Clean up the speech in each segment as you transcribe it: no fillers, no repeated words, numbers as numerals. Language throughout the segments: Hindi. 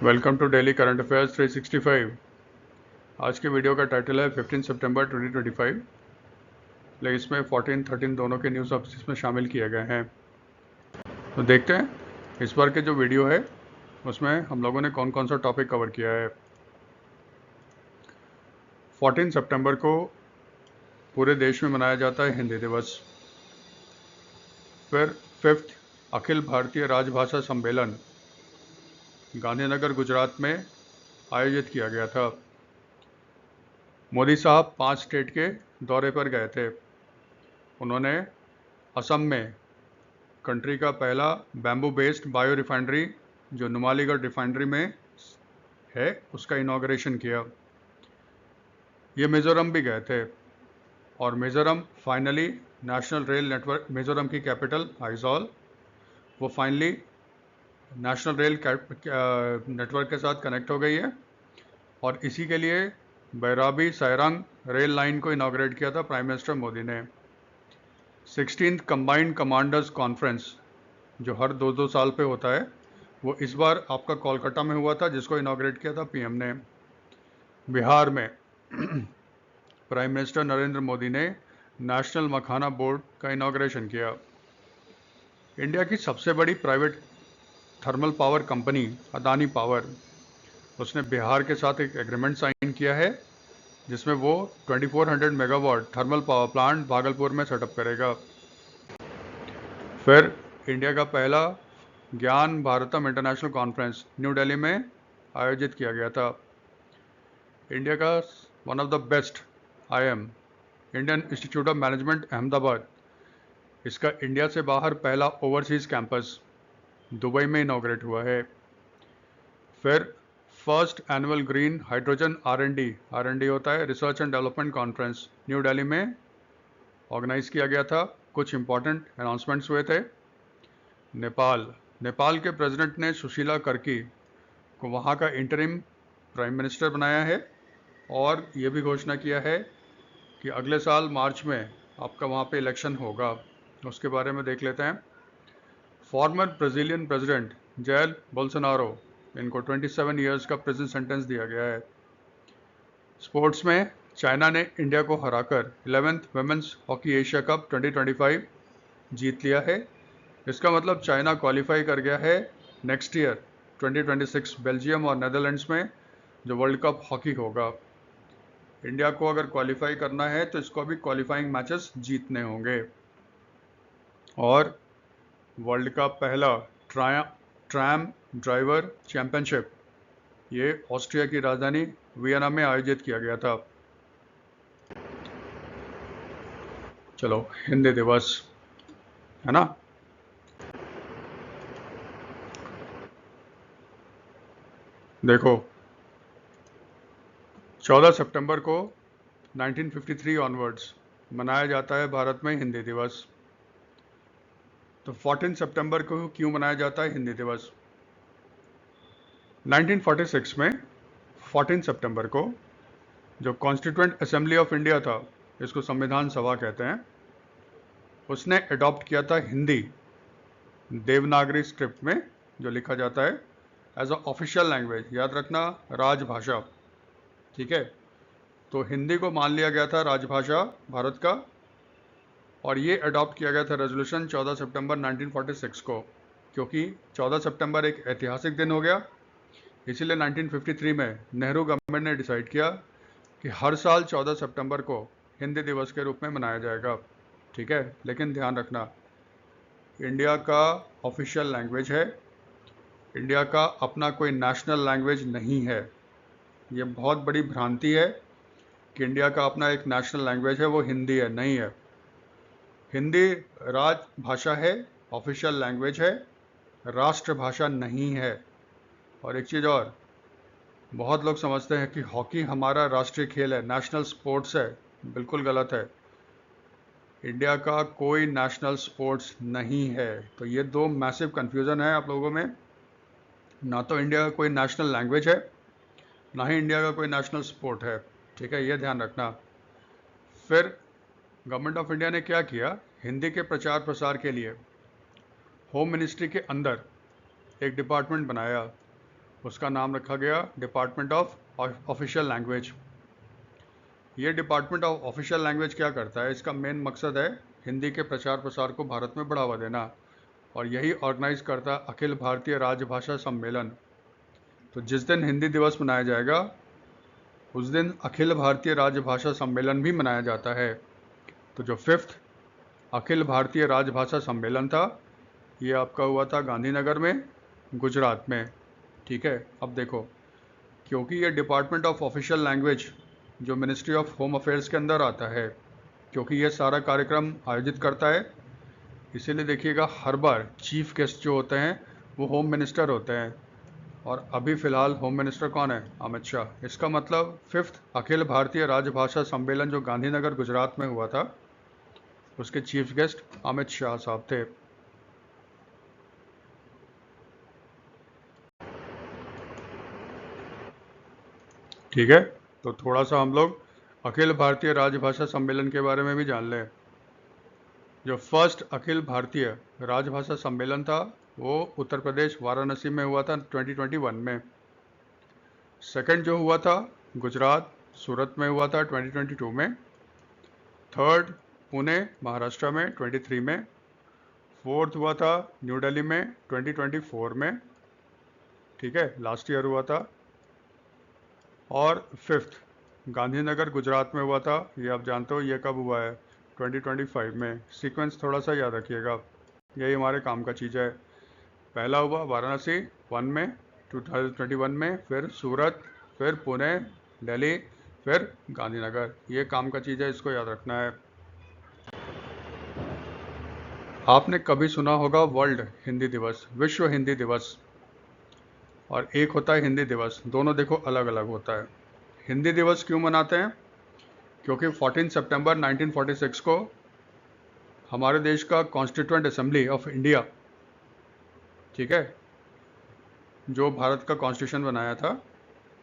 Welcome to daily current affairs 365। आज के वीडियो का टाइटल है 15 सितंबर 2025। लेकिन इसमें 14, 13 दोनों के न्यूज़ अब इसमें शामिल किए गए हैं। तो देखते हैं इस बार के जो वीडियो है उसमें हम लोगों ने कौन कौन सा टॉपिक कवर किया है। 14 सितंबर को पूरे देश में मनाया जाता है हिंदी दिवस। फिर 5th अखिल भारतीय राजभाषा सम्मेलन गांधीनगर गुजरात में आयोजित किया गया था। मोदी साहब 5 स्टेट के दौरे पर गए थे। उन्होंने असम में कंट्री का पहला बैम्बू बेस्ड बायो रिफाइनरी जो नुमालीगढ़ रिफाइनरी में है उसका इनॉग्रेशन किया। ये मिज़ोरम भी गए थे और Mizoram finally national rail network, Mizoram की कैपिटल आइजॉल, वो फाइनली नेशनल रेल नेटवर्क के साथ कनेक्ट हो गई है। और इसी के लिए बैराबी सायरंग रेल लाइन को इनॉग्रेट किया था प्राइम मिनिस्टर मोदी ने। 16th कंबाइंड कमांडर्स कॉन्फ्रेंस जो हर 2-2 साल पे होता है, वो इस बार आपका कोलकाता में हुआ था, जिसको इनॉग्रेट किया था पीएम ने। बिहार में प्राइम मिनिस्टर नरेंद्र मोदी ने नेशनल मखाना बोर्ड का इनॉग्रेशन किया। इंडिया की सबसे बड़ी private thermal power company Adani power, उसने बिहार के साथ एक एग्रीमेंट साइन किया है जिसमें वो 2400 megawatt thermal power plant Bhagalpur में सेटअप करेगा। फिर इंडिया का पहला ज्ञान Bharatam international conference new Delhi में आयोजित किया गया था। इंडिया का one of the best IIM Indian institute of management Ahmedabad, इसका इंडिया से बाहर पहला ओवरसीज कैंपस दुबई में इनॉग्रेट हुआ है। फिर first annual green hydrogen R&D होता है research and development conference new Delhi में ऑर्गेनाइज किया गया था। कुछ इंपॉर्टेंट अनाउंसमेंट्स हुए थे। नेपाल के प्रेसिडेंट ने सुशीला कर्की को वहाँ का इंटरिम प्राइम मिनिस्टर बनाया है और ये भी घोषणा किया है कि अगले साल मार्च में आपका वहाँ पे इलेक्शन होगा। उसके बारे में देख लेते हैं। Farmer Brazilian president gel Bolsonaro, इनको 27 ईयर्स का प्रिजन सेंटेंस दिया गया है। स्पोर्ट्स में चाइना ने इंडिया को हराकर 11th women's hockey Asia Cup 2025 जीत लिया है। इसका मतलब चाइना क्वालिफाई कर गया है नेक्स्ट ईयर 2026 बेल्जियम और नेदरलैंड्स में जो वर्ल्ड कप हॉकी होगा। इंडिया को अगर क्वालिफाई करना है तो इसको भी क्वालिफाइंग मैचेस जीतने होंगे। और वर्ल्ड का पहला ट्रैम ड्राइवर चैंपियनशिप ये ऑस्ट्रिया की राजधानी वियना में आयोजित किया गया था। चलो, हिंदी दिवस है ना। देखो, 14 सितंबर को 1953 ऑनवर्ड्स मनाया जाता है भारत में हिंदी दिवस। तो 14 सितंबर को क्यों मनाया जाता है हिंदी दिवस? 1946 में 14 सितंबर को जो कॉन्स्टिट्यूएंट असेंबली ऑफ इंडिया था, इसको संविधान सभा कहते हैं, उसने अडॉप्ट किया था हिंदी देवनागरी स्क्रिप्ट में जो लिखा जाता है एज अ ऑफिशियल लैंग्वेज। याद रखना, राजभाषा, ठीक है। तो हिंदी को मान लिया गया था राजभाषा भारत का और ये अडॉप्ट किया गया था रेजोल्यूशन 14 सितंबर 1946 को, क्योंकि 14 सितंबर एक ऐतिहासिक दिन हो गया। इसीलिए 1953 में नेहरू गवर्नमेंट ने डिसाइड किया कि हर साल 14 सितंबर को हिंदी दिवस के रूप में मनाया जाएगा, ठीक है। लेकिन ध्यान रखना, इंडिया का ऑफिशियल लैंग्वेज है, इंडिया का अपना कोई नेशनल लैंग्वेज नहीं है। ये बहुत बड़ी भ्रांति है कि इंडिया का अपना एक नेशनल लैंग्वेज है, वो हिंदी है, नहीं है। हिंदी राजभाषा है, ऑफिशियल लैंग्वेज है, राष्ट्रभाषा नहीं है। और एक चीज़ और, बहुत लोग समझते हैं कि हॉकी हमारा राष्ट्रीय खेल है, नेशनल स्पोर्ट्स है। बिल्कुल गलत है। इंडिया का कोई नेशनल स्पोर्ट्स नहीं है। तो ये दो मैसिव कन्फ्यूज़न है आप लोगों में। ना तो इंडिया का कोई नेशनल लैंग्वेज है, ना ही इंडिया का कोई नेशनल स्पोर्ट है, ठीक है, ये ध्यान रखना। फिर गवर्नमेंट ऑफ इंडिया ने क्या किया, हिंदी के प्रचार प्रसार के लिए होम मिनिस्ट्री के अंदर एक डिपार्टमेंट बनाया उसका नाम रखा गया डिपार्टमेंट ऑफ ऑफिशियल लैंग्वेज। ये डिपार्टमेंट ऑफ ऑफिशियल लैंग्वेज क्या करता है? इसका मेन मकसद है हिंदी के प्रचार प्रसार को भारत में बढ़ावा देना, और यही ऑर्गेनाइज करता है अखिल भारतीय राजभाषा सम्मेलन। तो जिस दिन हिंदी दिवस मनाया जाएगा उस दिन अखिल भारतीय राजभाषा सम्मेलन भी मनाया जाता है। तो जो 5th अखिल भारतीय राजभाषा सम्मेलन था, ये आपका हुआ था गांधीनगर में, गुजरात में। ठीक है, अब देखो, क्योंकि ये डिपार्टमेंट ऑफ ऑफिशियल लैंग्वेज जो मिनिस्ट्री ऑफ होम अफेयर्स के अंदर आता है, क्योंकि ये सारा कार्यक्रम आयोजित करता है, इसीलिए देखिएगा हर बार चीफ गेस्ट जो होते हैं वो होम मिनिस्टर होते हैं, और अभी फ़िलहाल होम मिनिस्टर कौन है? अमित शाह। इसका मतलब 5th अखिल भारतीय राजभाषा सम्मेलन जो गांधीनगर गुजरात में हुआ था, उसके चीफ गेस्ट अमित शाह साहब थे। ठीक है, तो थोड़ा सा हम लोग अखिल भारतीय राजभाषा सम्मेलन के बारे में भी जान लें। जो फर्स्ट अखिल भारतीय राजभाषा सम्मेलन था वो उत्तर प्रदेश वाराणसी में हुआ था 2021 में। सेकंड जो हुआ था गुजरात सूरत में हुआ था 2022 में। थर्ड पुणे महाराष्ट्र में 23 में। फोर्थ हुआ था न्यू दिल्ली में 2024 में। ठीक है, लास्ट ईयर हुआ था। और 5th गांधीनगर गुजरात में हुआ था। ये आप जानते हो ये कब हुआ है? 2025 में। सीक्वेंस थोड़ा सा याद रखिएगा, यही हमारे काम का चीज़ है। पहला हुआ वाराणसी 1 में 2021 में, फिर सूरत, फिर पुणे, दिल्ली, फिर गांधीनगर। ये काम का चीज़ है, इसको याद रखना है। आपने कभी सुना होगा वर्ल्ड हिंदी दिवस, विश्व हिंदी दिवस, और एक होता है हिंदी दिवस। दोनों देखो अलग अलग होता है। हिंदी दिवस क्यों मनाते हैं? क्योंकि 14 सितंबर 1946 को हमारे देश का कॉन्स्टिट्यूएंट असेंबली ऑफ इंडिया, ठीक है, जो भारत का कॉन्स्टिट्यूशन बनाया था,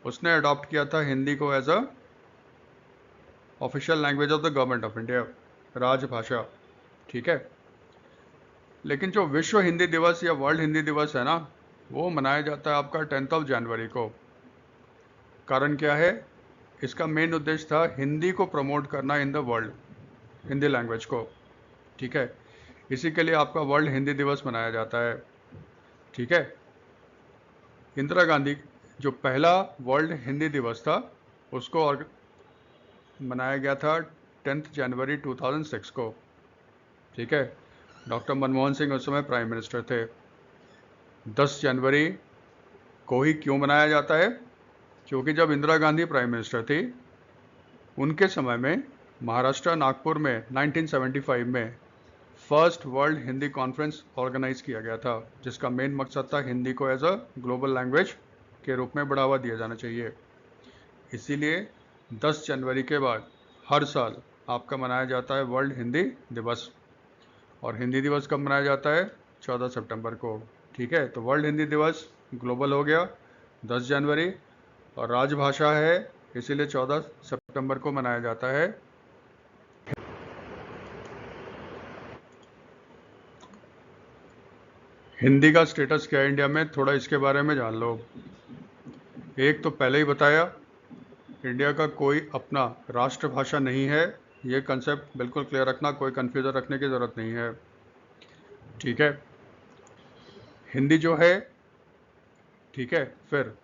उसने अडॉप्ट किया था हिंदी को as a official language of the government of India, राजभाषा। ठीक है, लेकिन जो विश्व हिंदी दिवस या वर्ल्ड हिंदी दिवस है ना, वो मनाया जाता है आपका 10 जनवरी को। कारण क्या है? इसका मेन उद्देश्य था हिंदी को प्रमोट करना in the world, Hindi language को। ठीक है, इसी के लिए आपका वर्ल्ड हिंदी दिवस मनाया जाता है। ठीक है, इंदिरा गांधी जो पहला वर्ल्ड हिंदी दिवस था उसको मनाया गया था 10 जनवरी 2006 को। ठीक है, डॉक्टर मनमोहन सिंह उस समय प्राइम मिनिस्टर थे। 10 जनवरी को ही क्यों मनाया जाता है? क्योंकि जब इंदिरा गांधी प्राइम मिनिस्टर थी, उनके समय में महाराष्ट्र नागपुर में 1975 में first world Hindi conference organize किया गया था, जिसका मेन मकसद था हिंदी को एज अ ग्लोबल लैंग्वेज के रूप में बढ़ावा दिया जाना चाहिए। इसीलिए 10 जनवरी के बाद हर साल आपका मनाया जाता है वर्ल्ड हिंदी दिवस। और हिंदी दिवस कब मनाया जाता है? 14 सितंबर को। ठीक है, तो वर्ल्ड हिंदी दिवस ग्लोबल हो गया 10 जनवरी, और राजभाषा है इसीलिए 14 सितंबर को मनाया जाता है। हिंदी का स्टेटस क्या है इंडिया में, थोड़ा इसके बारे में जान लो। एक तो पहले ही बताया, इंडिया का कोई अपना राष्ट्रभाषा नहीं है। ये कंसेप्ट बिल्कुल क्लियर रखना, कोई कन्फ्यूजन रखने की ज़रूरत नहीं है। ठीक है, हिंदी जो है, ठीक है, फिर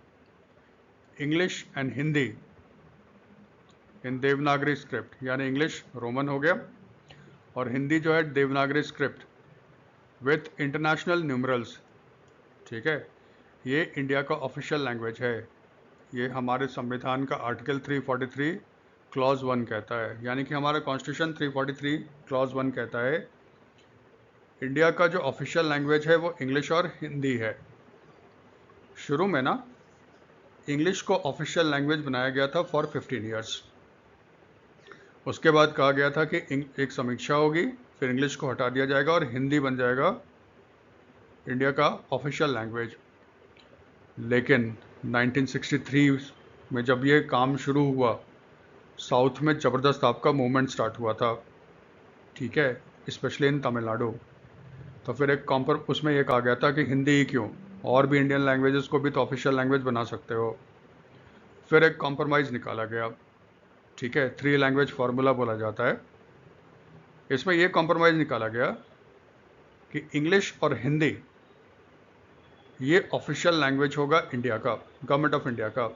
English and Hindi in Devanagari script, यानी इंग्लिश रोमन हो गया, और हिंदी जो है Devanagari script with international numerals. ठीक है, ये इंडिया का ऑफिशियल लैंग्वेज है। ये हमारे संविधान का आर्टिकल 343 क्लॉज 1 कहता है, यानी कि हमारा कॉन्स्टिट्यूशन 343 क्लॉज 1 कहता है इंडिया का जो ऑफिशियल लैंग्वेज है वो इंग्लिश और हिंदी है। शुरू में ना इंग्लिश को ऑफिशियल लैंग्वेज बनाया गया था फॉर 15 ईयर्स। उसके बाद कहा गया था कि एक समीक्षा होगी, फिर इंग्लिश को हटा दिया जाएगा और हिंदी बन जाएगा इंडिया का ऑफिशियल लैंग्वेज। लेकिन 1963 में जब ये काम शुरू हुआ, साउथ में ज़बरदस्त आपका मूवमेंट स्टार्ट हुआ था। ठीक है, स्पेशली इन तमिलनाडु। तो फिर एक उसमें ये कहा गया था कि हिंदी ही क्यों, और भी इंडियन लैंग्वेजेस को भी तो ऑफिशियल लैंग्वेज बना सकते हो। फिर एक कॉम्प्रोमाइज़ निकाला गया, ठीक है, 3 लैंग्वेज फार्मूला बोला जाता है। इसमें यह कॉम्प्रोमाइज़ निकाला गया कि इंग्लिश और हिंदी ये ऑफिशियल लैंग्वेज होगा इंडिया का, गवर्नमेंट ऑफ इंडिया का।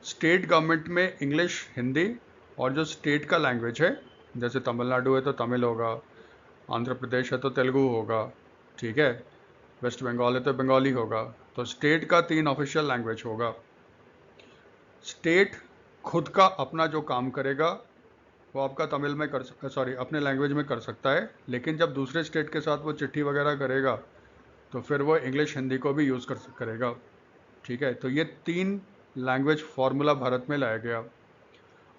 स्टेट गवर्नमेंट में इंग्लिश, हिंदी, और जो स्टेट का लैंग्वेज है, जैसे तमिलनाडु है तो तमिल होगा, आंध्र प्रदेश है तो तेलुगु होगा, ठीक है, वेस्ट बंगाल है तो बंगाली होगा। तो स्टेट का 3 ऑफिशियल लैंग्वेज होगा। स्टेट खुद का अपना जो काम करेगा वो आपका तमिल में अपने लैंग्वेज में कर सकता है, लेकिन जब दूसरे स्टेट के साथ वो चिट्ठी वगैरह करेगा तो फिर वो इंग्लिश, हिंदी को भी यूज़ करेगा, ठीक है। तो ये 3 लैंग्वेज फार्मूला भारत में लाया गया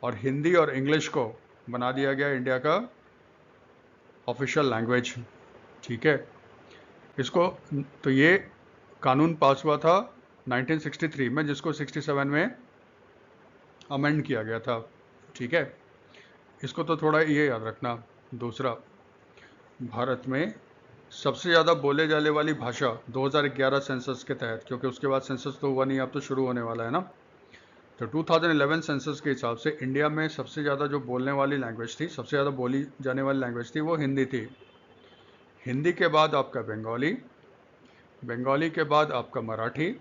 और हिंदी और इंग्लिश को बना दिया गया इंडिया का ऑफिशियल लैंग्वेज, ठीक है। इसको तो ये कानून पास हुआ था 1963 में, जिसको 67 में अमेंड किया गया था, ठीक है। इसको तो थोड़ा ये याद रखना। दूसरा, भारत में सबसे ज़्यादा बोले जाने वाली भाषा 2011 सेंसस के तहत, क्योंकि उसके बाद सेंसस तो हुआ नहीं, अब तो शुरू होने वाला है ना, तो 2011 सेंसस के हिसाब से इंडिया में सबसे ज़्यादा जो बोलने वाली लैंग्वेज थी, सबसे ज़्यादा बोली जाने वाली लैंग्वेज थी, वो हिंदी थी। हिंदी के बाद आपका बंगाली, बंगाली के बाद आपका मराठी,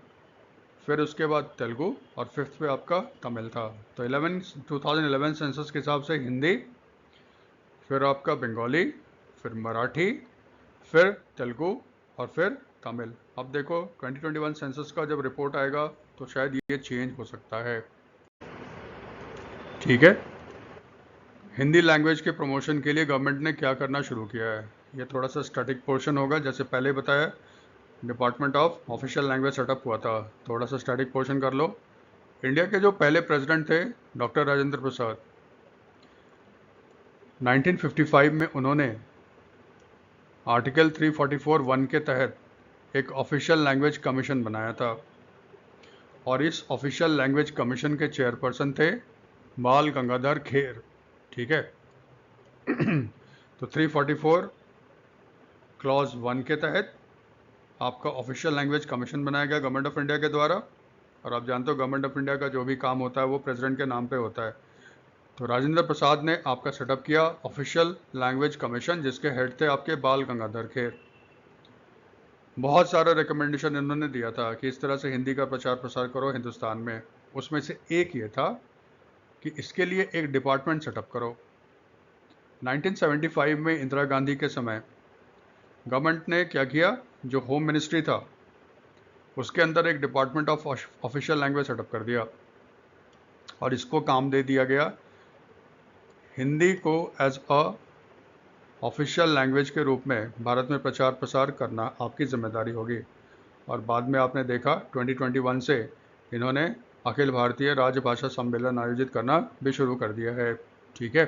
फिर उसके बाद तेलुगु, और 5th पे आपका तमिल था। तो 2011 सेंसस के हिसाब से हिंदी, फिर आपका बंगाली, फिर मराठी, फिर तेलुगु, और फिर तमिल। अब देखो 2021 सेंसस का जब रिपोर्ट आएगा तो शायद ये चेंज हो सकता है, ठीक है। हिंदी लैंग्वेज के प्रमोशन के लिए गवर्नमेंट ने क्या करना शुरू किया है, ये थोड़ा सा स्टैटिक पोर्शन होगा। जैसे पहले बताया, department of official language setup हुआ था, थोड़ा सा स्टैटिक पोर्शन कर लो। इंडिया के जो पहले प्रेसिडेंट थे, डॉक्टर राजेंद्र प्रसाद, 1955 में उन्होंने आर्टिकल 344(1) के तहत एक ऑफिशियल लैंग्वेज कमीशन बनाया था, और इस ऑफिशियल लैंग्वेज कमीशन के चेयरपर्सन थे बाल गंगाधर खेर, ठीक है। तो 344 क्लॉज 1 के तहत आपका ऑफिशियल लैंग्वेज कमीशन बनाया गया गवर्नमेंट ऑफ इंडिया के द्वारा। और आप जानते हो गवर्नमेंट ऑफ इंडिया का जो भी काम होता है वो प्रेसिडेंट के नाम पे होता है। तो राजेंद्र प्रसाद ने आपका सेटअप किया ऑफिशियल लैंग्वेज कमीशन, जिसके हेड थे आपके बाल गंगाधर खेर। बहुत सारा रिकमेंडेशन इन्होंने दिया था कि इस तरह से हिंदी का प्रचार प्रसार करो हिंदुस्तान में। उसमें से एक ये था कि इसके लिए एक डिपार्टमेंट सेटअप करो। 1975 में इंदिरा गांधी के समय गवर्नमेंट ने क्या किया, जो होम मिनिस्ट्री था उसके अंदर एक department of official language setup कर दिया, और इसको काम दे दिया गया हिंदी को एज अ ऑफिशियल लैंग्वेज के रूप में भारत में प्रचार प्रसार करना आपकी जिम्मेदारी होगी। और बाद में आपने देखा 2021 से इन्होंने अखिल भारतीय राजभाषा सम्मेलन आयोजित करना भी शुरू कर दिया है, ठीक है।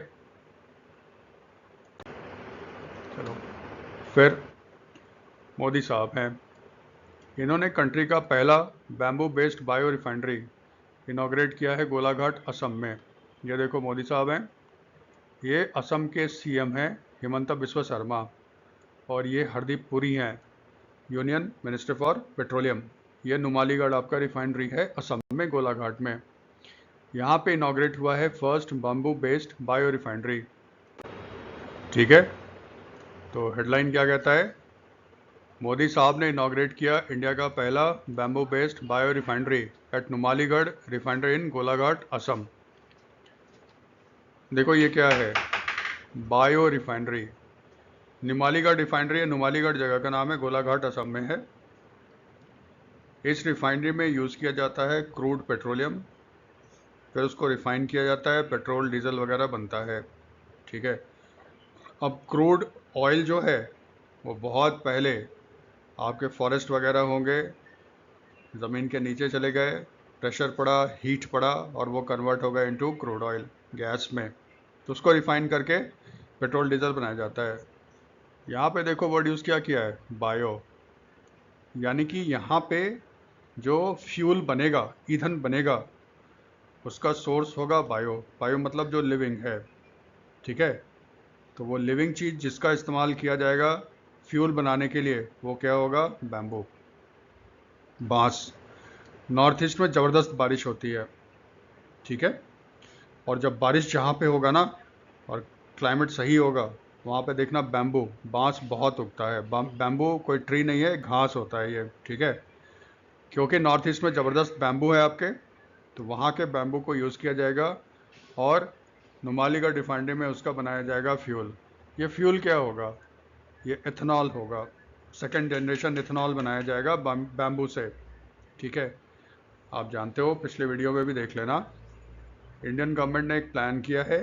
चलो, फिर मोदी साहब हैं, इन्होंने कंट्री का पहला bamboo based bio refinery inaugurate किया है गोलाघाट, असम में। ये देखो मोदी साहब हैं, ये असम के सीएम हैं हिमंता बिस्वा शर्मा, और ये हरदीप पुरी हैं, यूनियन मिनिस्टर फॉर पेट्रोलियम। ये नुमालीगढ़ आपका रिफाइनरी है असम में, गोलाघाट में। यहाँ पे इनॉग्रेट हुआ है first bamboo based bio refinery, ठीक है। तो हेडलाइन क्या कहता है, मोदी साहब ने इनॉग्रेट किया इंडिया का पहला bamboo based bio refinery at Numaligarh refinery in Golaghat, Assam. देखो ये क्या है, बायो रिफाइनरी, नुमालीगढ़ रिफाइनरी है, नुमालीगढ़ जगह का नाम है, गोलाघाट असम में है। इस रिफाइनरी में यूज़ किया जाता है क्रूड पेट्रोलियम, फिर उसको रिफाइन किया जाता है, पेट्रोल डीजल वगैरह बनता है, ठीक है। अब क्रूड ऑयल जो है वो बहुत पहले आपके फॉरेस्ट वगैरह होंगे, ज़मीन के नीचे चले गए, प्रेशर पड़ा, हीट पड़ा, और वो कन्वर्ट हो गया इनटू क्रूड ऑयल गैस में, तो उसको रिफाइन करके पेट्रोल डीजल बनाया जाता है। यहाँ पे देखो वर्ड यूज़ क्या किया है, बायो, यानी कि यहाँ पे जो फ्यूल बनेगा, ईंधन बनेगा, उसका सोर्स होगा बायो। बायो मतलब जो लिविंग है, ठीक है। तो वो लिविंग चीज़ जिसका इस्तेमाल किया जाएगा फ्यूल बनाने के लिए वो क्या होगा, बैम्बू। बांस। नॉर्थ ईस्ट में ज़बरदस्त बारिश होती है, ठीक है। और जब बारिश जहाँ पे होगा ना और क्लाइमेट सही होगा, वहाँ पे देखना बैम्बू, बांस बहुत उगता है। बैम्बू कोई ट्री नहीं है, घास होता है ये, ठीक है। क्योंकि नॉर्थ ईस्ट में ज़बरदस्त बैम्बू है आपके, तो वहाँ के बैम्बू को यूज़ किया जाएगा और नुमालीगढ़ रिफाइनरी में उसका बनाया जाएगा फ्यूल। ये फ्यूल क्या होगा? ये इथेनॉल होगा। सेकेंड जनरेशन इथेनॉल बनाया जाएगा बैम्बू से, ठीक है। आप जानते हो, पिछले वीडियो में भी देख लेना, इंडियन गवर्नमेंट ने एक प्लान किया है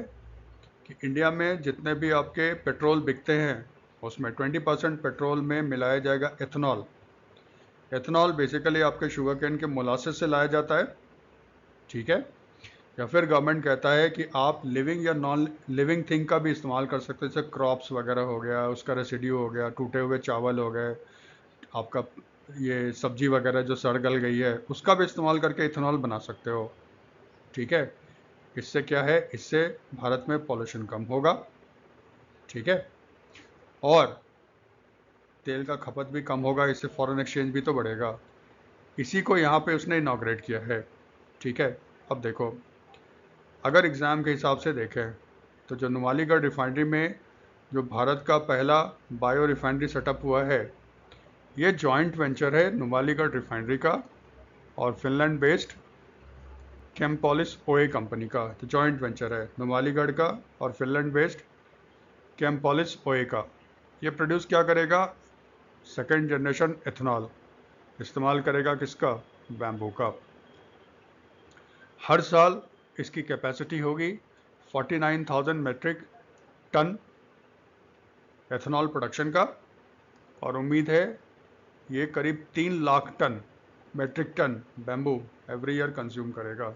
कि इंडिया में जितने भी आपके पेट्रोल बिकते हैं उसमें 20% पेट्रोल में मिलाया जाएगा एथेनॉल। एथेनॉल बेसिकली आपके शुगर केन के मोलासेस से लाया जाता है, ठीक है। या फिर गवर्नमेंट कहता है कि आप लिविंग या नॉन लिविंग थिंग का भी इस्तेमाल कर सकते हैं, जैसे क्रॉप्स वगैरह हो गया, उसका रेसिड्यू हो गया, टूटे हुए चावल हो गए, आपका ये सब्जी वगैरह जो सड़ गल गई है उसका भी इस्तेमाल करके इथेनॉल बना सकते हो, ठीक है। इससे क्या है, इससे भारत में पॉल्यूशन कम होगा, ठीक है। और तेल का खपत भी कम होगा, इससे फॉरेन एक्सचेंज भी तो बढ़ेगा। इसी को यहाँ पे उसने इनॉग्रेट किया है, ठीक है। अब देखो, अगर एग्ज़ाम के हिसाब से देखें तो जो नुमालीगढ़ रिफाइनरी में जो भारत का पहला बायो रिफाइनरी सेटअप हुआ है, ये जॉइंट वेंचर है नुमालीगढ़ रिफाइनरी का और फिनलैंड बेस्ड केम्पोलिस ओए कंपनी का। तो जॉइंट वेंचर है नुमालीगढ़ का और फिनलैंड बेस्ड केम्पोलिस ओए का। ये प्रोड्यूस क्या करेगा? सेकेंड जनरेशन एथेनॉल इस्तेमाल करेगा। किसका? बैम्बू का। हर साल इसकी कैपेसिटी होगी 49,000 मेट्रिक टन एथेनॉल प्रोडक्शन का, और उम्मीद है ये करीब 3 lakh ton metric ton bamboo every year consume करेगा।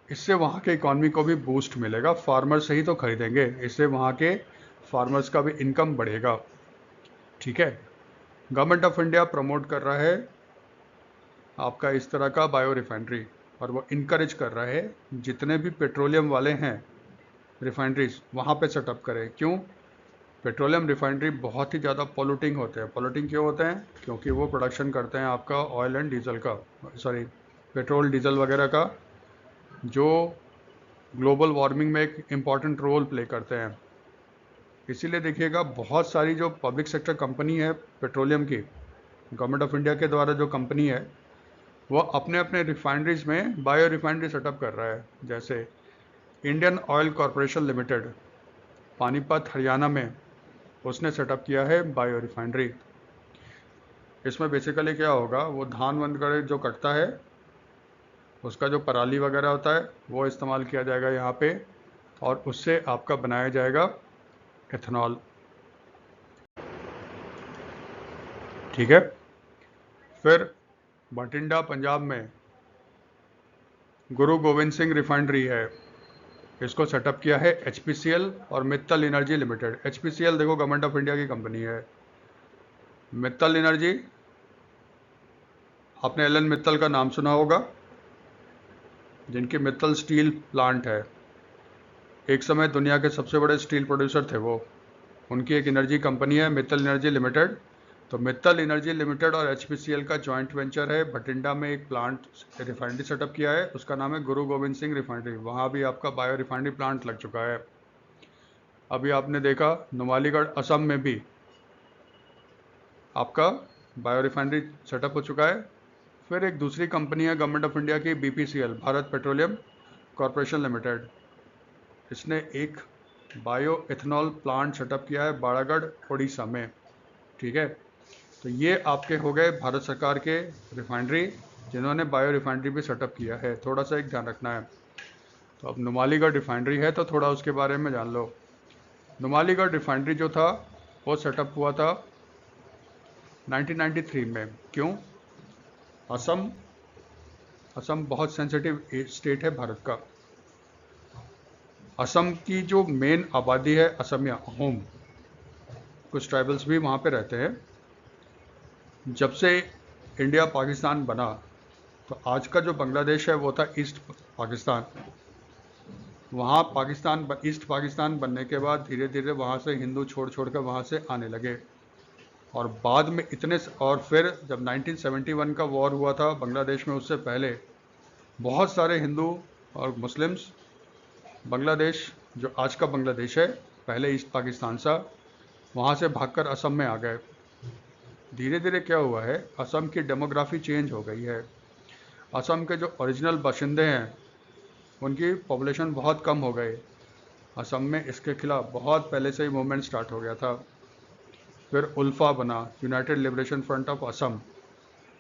इससे वहाँ के इकॉनमी को भी बूस्ट मिलेगा, फार्मर्स से ही तो खरीदेंगे, इससे वहाँ के फार्मर्स का भी इनकम बढ़ेगा, ठीक है। गवर्नमेंट ऑफ इंडिया प्रमोट कर रहा है आपका इस तरह का बायो रिफाइनरी, और वो इनकरेज कर रहा है जितने भी पेट्रोलियम वाले हैं रिफाइनरीज वहाँ पे सेटअप करें। क्यों? पेट्रोलियम रिफाइनरी बहुत ही ज़्यादा पॉल्यूटिंग होते हैं। पॉल्यूटिंग क्यों होते हैं? क्योंकि वो प्रोडक्शन करते हैं आपका ऑयल एंड डीजल का, सॉरी पेट्रोल डीजल वगैरह का, जो ग्लोबल वार्मिंग में एक इम्पॉर्टेंट रोल प्ले करते हैं। इसीलिए देखिएगा, बहुत सारी जो पब्लिक सेक्टर कंपनी है पेट्रोलियम की, गवर्नमेंट ऑफ इंडिया के द्वारा जो कंपनी है, वो अपने अपने रिफाइनरीज में बायो रिफाइनरी सेटअप कर रहा है। जैसे Indian oil corporation limited Panipat Haryana में उसने सेटअप किया है बायो रिफाइनरी। इसमें बेसिकली क्या होगा, वो धान वगैरह जो कटता है उसका जो पराली वगैरह होता है वो इस्तेमाल किया जाएगा यहाँ पे, और उससे आपका बनाया जाएगा एथेनॉल, ठीक है। फिर बठिंडा पंजाब में गुरु गोविंद सिंह रिफाइनरी है, इसको सेटअप किया है HPCL और मित्तल एनर्जी लिमिटेड। HPCL देखो गवर्नमेंट ऑफ इंडिया की कंपनी है। मित्तल एनर्जी, आपने एलन मित्तल का नाम सुना होगा, जिनकी मित्तल स्टील प्लांट है। एक समय दुनिया के सबसे बड़े स्टील प्रोड्यूसर थे वो। उनकी एक एनर्जी कंपनी है मित्तल एनर्जी लिमिटेड। तो मित्तल एनर्जी लिमिटेड और HPCL का जॉइंट वेंचर है, बठिंडा में एक प्लांट रिफाइनरी सेटअप किया है, उसका नाम है गुरु गोविंद सिंह रिफाइनरी। वहाँ भी आपका बायो रिफाइनरी प्लांट लग चुका है। अभी आपने देखा नुमालीगढ़ असम में भी आपका बायो रिफाइनरी सेटअप हो चुका है। फिर एक दूसरी कंपनी है गवर्नमेंट ऑफ इंडिया की, BPCL Bharat petroleum corporation limited. इसने एक बायो एथेनॉल प्लांट सेटअप किया है बाड़ागढ़ उड़ीसा में, ठीक है। तो ये आपके हो गए भारत सरकार के रिफाइनरी जिन्होंने बायो रिफाइनरी भी सेटअप किया है। थोड़ा सा एक ध्यान रखना है। तो अब नुमालीगढ़ रिफाइनरी है तो थोड़ा उसके बारे में जान लो। नुमालीगढ़ रिफाइनरी जो था वो सेटअप हुआ था 1993 में। क्यों? असम, असम बहुत सेंसिटिव स्टेट है भारत का। असम की जो मेन आबादी है असमिया अहोम, कुछ ट्राइबल्स भी वहाँ पे रहते हैं। जब से इंडिया पाकिस्तान बना तो आज का जो बांग्लादेश है वो था ईस्ट पाकिस्तान। वहाँ पाकिस्तान ईस्ट पाकिस्तान बनने के बाद धीरे धीरे वहाँ से हिंदू छोड़ छोड़ कर वहाँ से आने लगे। और बाद में और फिर जब 1971 का वॉर हुआ था बांग्लादेश में, उससे पहले बहुत सारे हिंदू और मुस्लिम्स बांग्लादेश, जो आज का बांग्लादेश है, पहले ईस्ट पाकिस्तान था, वहाँ से भागकर असम में आ गए। धीरे धीरे क्या हुआ है, असम की डेमोग्राफी चेंज हो गई है। असम के जो ओरिजिनल बाशिंदे हैं उनकी पॉपुलेशन बहुत कम हो गई। असम में इसके खिलाफ बहुत पहले से ही मूवमेंट स्टार्ट हो गया था। फिर उल्फा बना, United liberation front of Assam.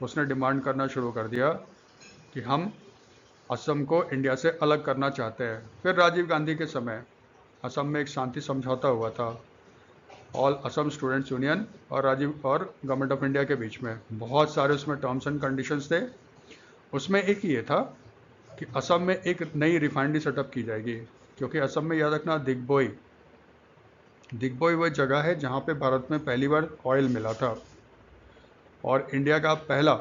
उसने डिमांड करना शुरू कर दिया कि हम असम को इंडिया से अलग करना चाहते हैं। फिर राजीव गांधी के समय असम में एक शांति समझौता हुआ था, ऑल असम स्टूडेंट्स यूनियन और गवर्नमेंट ऑफ इंडिया के बीच में। बहुत सारे उसमें टर्म्स एंड कंडीशंस थे। उसमें एक ये था कि असम में एक नई रिफाइनरी सेटअप की जाएगी, क्योंकि असम में, याद रखना, दिग्बोई वह जगह है जहाँ पे भारत में पहली बार ऑयल मिला था, और इंडिया का पहला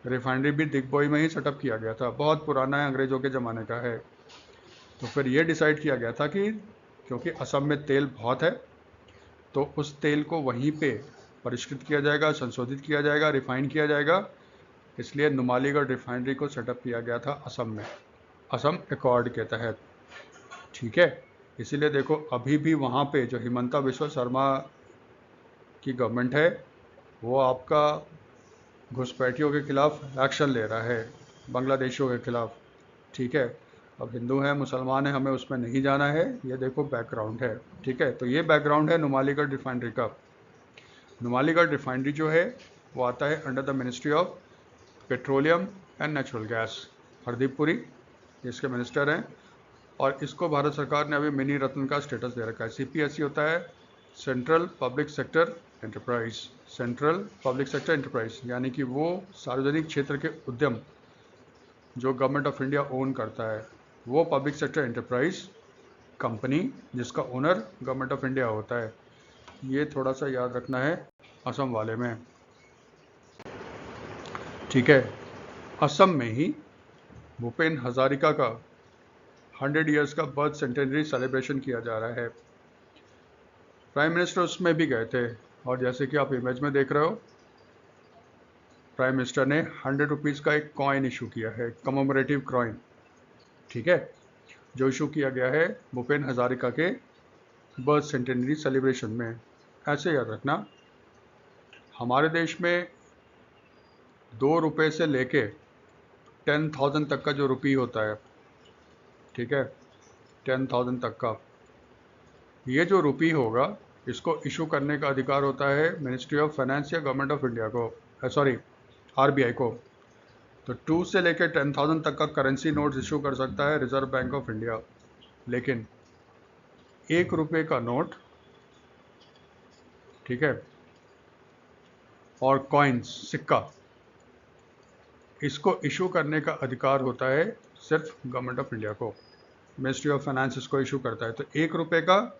रिफाइनरी भी दिग्बोई में ही सेटअप किया गया था। बहुत पुराना है, अंग्रेज़ों के ज़माने का है। तो फिर ये डिसाइड किया गया था कि क्योंकि असम में तेल बहुत है, तो उस तेल को वहीं पे परिष्कृत किया जाएगा, संशोधित किया जाएगा, रिफाइन किया जाएगा। इसलिए नुमालीगढ़ रिफाइनरी को सेटअप किया गया था असम में, असम एकॉर्ड के तहत। ठीक है, इसीलिए देखो अभी भी वहाँ पे जो हिमंता बिस्वा शर्मा की गवर्नमेंट है, वो आपका घुसपैठियों के खिलाफ एक्शन ले रहा है, बांग्लादेशियों के खिलाफ। ठीक है, अब हिंदू हैं मुसलमान हैं, हमें उसमें नहीं जाना है। ये देखो बैकग्राउंड है। ठीक है, तो ये बैकग्राउंड है नुमालीगढ़ रिफाइनरी का। नुमालीगढ़ रिफाइनरी जो है वो आता है under the ministry of petroleum and natural gas. Hardeep Puri इसके मिनिस्टर हैं, और इसको भारत सरकार ने अभी मिनी रत्न का स्टेटस दे रखा है। CPSE होता है central public sector enterprise. Central public sector enterprise यानी कि वो सार्वजनिक क्षेत्र के उद्यम जो गवर्नमेंट ऑफ इंडिया ओन करता है, वो पब्लिक सेक्टर एंटरप्राइज कंपनी जिसका ओनर गवर्नमेंट ऑफ इंडिया होता है। ये थोड़ा सा याद रखना है असम वाले में। ठीक है, असम में ही भूपेन हजारिका का 100 ईयर्स का बर्थ सेंटेनरी सेलिब्रेशन किया जा रहा है। प्राइम मिनिस्टर उसमें भी गए थे, और जैसे कि आप इमेज में देख रहे हो, प्राइम मिनिस्टर ने 100 रुपीज़ का एक कॉइन इशू किया है, कमोमरेटिव कॉइन। ठीक है, जो इशू किया गया है भूपेन हजारिका के बर्थ सेंटेनरी सेलिब्रेशन में। ऐसे याद रखना, हमारे देश में 2 रुपये से लेके 10,000 तक का जो रुपी होता है, ठीक है, 10,000 तक का, ये जो रुपी होगा इसको इशू करने का अधिकार होता है मिनिस्ट्री ऑफ फाइनेंस या गवर्नमेंट ऑफ इंडिया को, सॉरी RBI को। तो 2 से लेकर 10,000 तक का करेंसी नोट्स इशू कर सकता है रिजर्व बैंक ऑफ इंडिया, लेकिन 1 रुपये का नोट, ठीक है, और कॉइन्स, सिक्का, इसको इशू करने का अधिकार होता है सिर्फ गवर्नमेंट ऑफ इंडिया को। मिनिस्ट्री ऑफ फाइनेंस इसको इशू करता है। तो 1 रुपये का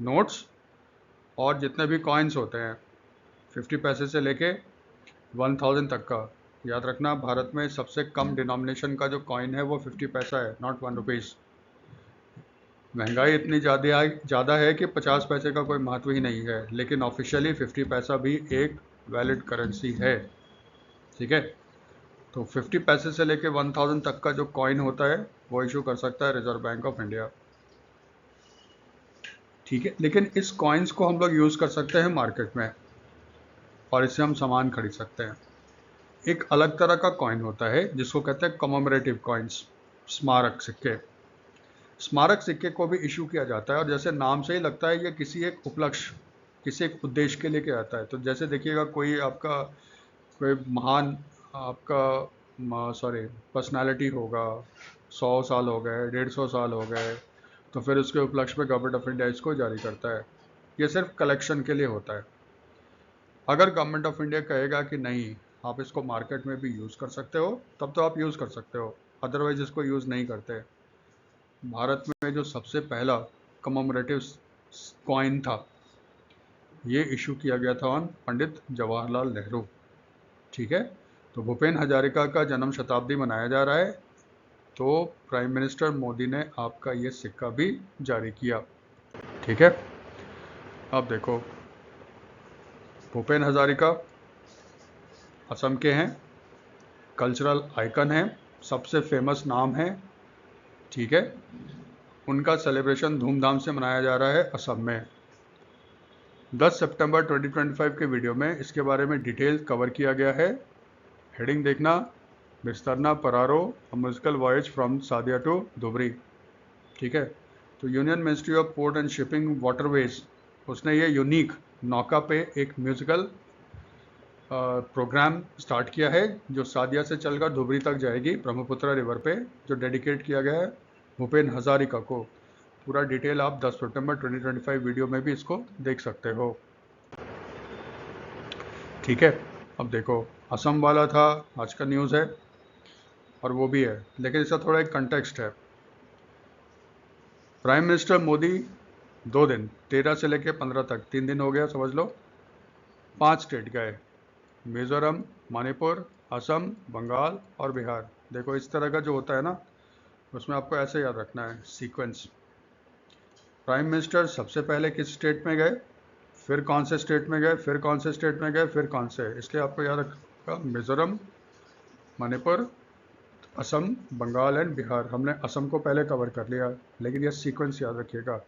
नोट्स और जितने भी कॉइन्स होते हैं 50 पैसे से लेके 1000 तक का, याद रखना भारत में सबसे कम डिनोमिनेशन का जो कॉइन है वो 50 पैसा है, नॉट 1 रुपीज़। महंगाई इतनी ज़्यादा है कि 50 पैसे का कोई महत्व ही नहीं है, लेकिन ऑफिशियली 50 पैसा भी एक वैलिड करेंसी है। ठीक है, तो 50 पैसे से लेके 1000 तक का जो कॉइन होता है वो इशू कर सकता है रिजर्व बैंक ऑफ इंडिया। ठीक है, लेकिन इस कॉइन्स को हम लोग यूज़ कर सकते हैं मार्केट में, और इससे हम सामान खरीद सकते हैं। एक अलग तरह का कॉइन होता है जिसको कहते हैं कमोमरेटिव कॉइन्स, स्मारक सिक्के। स्मारक सिक्के को भी इशू किया जाता है, और जैसे नाम से ही लगता है ये किसी एक उपलक्ष्य, किसी एक उद्देश्य के लिए किया जाता है। तो जैसे देखिएगा कोई महान आपका पर्सनालिटी होगा, 100 साल हो गए, 150 साल हो गए, तो फिर उसके उपलक्ष्य में गवर्नमेंट ऑफ इंडिया इसको जारी करता है। ये सिर्फ कलेक्शन के लिए होता है। अगर गवर्नमेंट ऑफ इंडिया कहेगा कि नहीं आप इसको मार्केट में भी यूज़ कर सकते हो, तब तो आप यूज़ कर सकते हो, अदरवाइज इसको यूज़ नहीं करते। भारत में जो सबसे पहला कमोमरेटिव कॉइन था, ये इशू किया गया था ऑन पंडित जवाहरलाल नेहरू। ठीक है, तो भूपेन हजारिका का जन्म शताब्दी मनाया जा रहा है, तो प्राइम मिनिस्टर मोदी ने आपका ये सिक्का भी जारी किया। ठीक है, अब देखो भूपेन हजारिका असम के हैं, कल्चरल आइकन हैं, सबसे फेमस नाम है, ठीक है। उनका सेलिब्रेशन धूमधाम से मनाया जा रहा है असम में। 10 सितंबर 2025 के वीडियो में इसके बारे में डिटेल कवर किया गया है। हेडिंग देखना, Bistirna Parore a musical voyage from Sadiya to Dhubri, ठीक है। तो union ministry of port and shipping waterways, उसने ये यूनिक नौका पे एक म्यूजिकल प्रोग्राम स्टार्ट किया है जो सादिया से चलकर धुबरी तक जाएगी ब्रह्मपुत्र रिवर पे, जो डेडिकेट किया गया है भूपेन हजारिका को। पूरा डिटेल आप 10 सितंबर 2025 वीडियो में भी इसको देख सकते हो, ठीक है। अब देखो, असम वाला था, आज का न्यूज़ है और वो भी है, लेकिन इसका थोड़ा एक कंटेक्स्ट है। प्राइम मिनिस्टर मोदी 2 दिन 13 से लेकर 15 तक 3 दिन हो गया समझ लो, 5 स्टेट गए, मिजोरम, मणिपुर, असम, बंगाल और बिहार। देखो इस तरह का जो होता है ना, उसमें आपको ऐसे याद रखना है सीक्वेंस। प्राइम मिनिस्टर सबसे पहले किस स्टेट में गए, फिर कौन से स्टेट में गए, फिर कौन से स्टेट में गए, फिर कौन से, इसलिए आपको याद रखना मिजोरम, मणिपुर, असम, बंगाल एंड बिहार। हमने असम को पहले कवर कर लिया, लेकिन यह सीक्वेंस याद रखिएगा।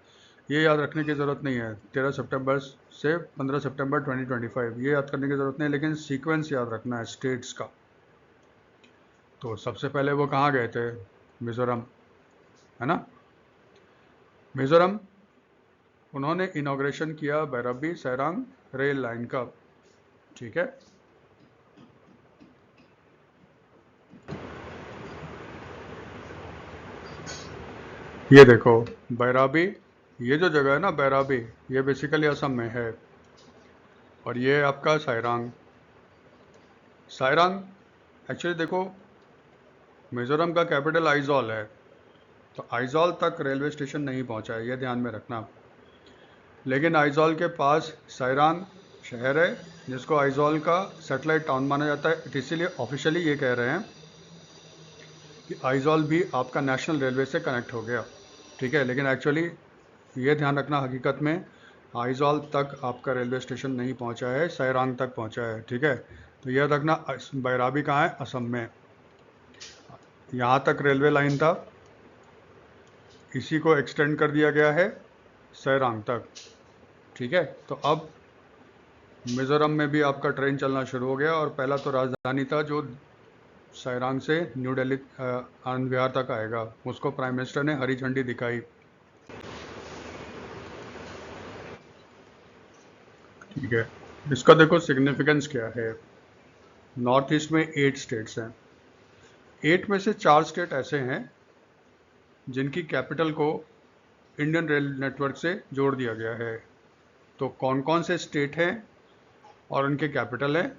ये याद रखने की ज़रूरत नहीं है 13 सितंबर से 15 सितंबर 2025, ये याद करने की ज़रूरत नहीं है, लेकिन सीक्वेंस याद रखना है स्टेट्स का। तो सबसे पहले वो कहाँ गए थे, मिज़ोरम, है ना। मिज़ोरम उन्होंने इनॉग्रेशन किया बैरबी सैरांग रेल लाइन का, ठीक है। ये देखो बैराबी, ये जो जगह है ना बैराबी, ये बेसिकली असम में है। और ये आपका सायरांग, सायरांग एक्चुअली देखो मिज़ोरम का कैपिटल आइजॉल है, तो आइजॉल तक रेलवे स्टेशन नहीं पहुंचा है, ये ध्यान में रखना। लेकिन आइजॉल के पास सायरांग शहर है, जिसको आइजॉल का सैटेलाइट टाउन माना जाता है। इसीलिए ऑफिशियली ये कह रहे हैं कि आइजॉल भी आपका नेशनल रेलवे से कनेक्ट हो गया, ठीक है। लेकिन एक्चुअली ये ध्यान रखना, हकीकत में आइजॉल तक आपका रेलवे स्टेशन नहीं पहुंचा है, सायरांग तक पहुंचा है, ठीक है। तो यह रखना, बैराबी कहाँ है, असम में। यहाँ तक रेलवे लाइन था, इसी को एक्सटेंड कर दिया गया है सायरांग तक, ठीक है। तो अब मिज़ोरम में भी आपका ट्रेन चलना शुरू हो गया, और पहला तो राजधानी था जो सायरांग से न्यू दिल्ली आनंद विहार तक आएगा, उसको प्राइम मिनिस्टर ने हरी झंडी दिखाई, ठीक है। इसका देखो सिग्निफिकेंस क्या है। नॉर्थ ईस्ट में 8 स्टेट्स हैं, 8 में से 4 स्टेट ऐसे हैं जिनकी कैपिटल को इंडियन रेल नेटवर्क से जोड़ दिया गया है। तो कौन कौन से स्टेट हैं और उनके कैपिटल हैं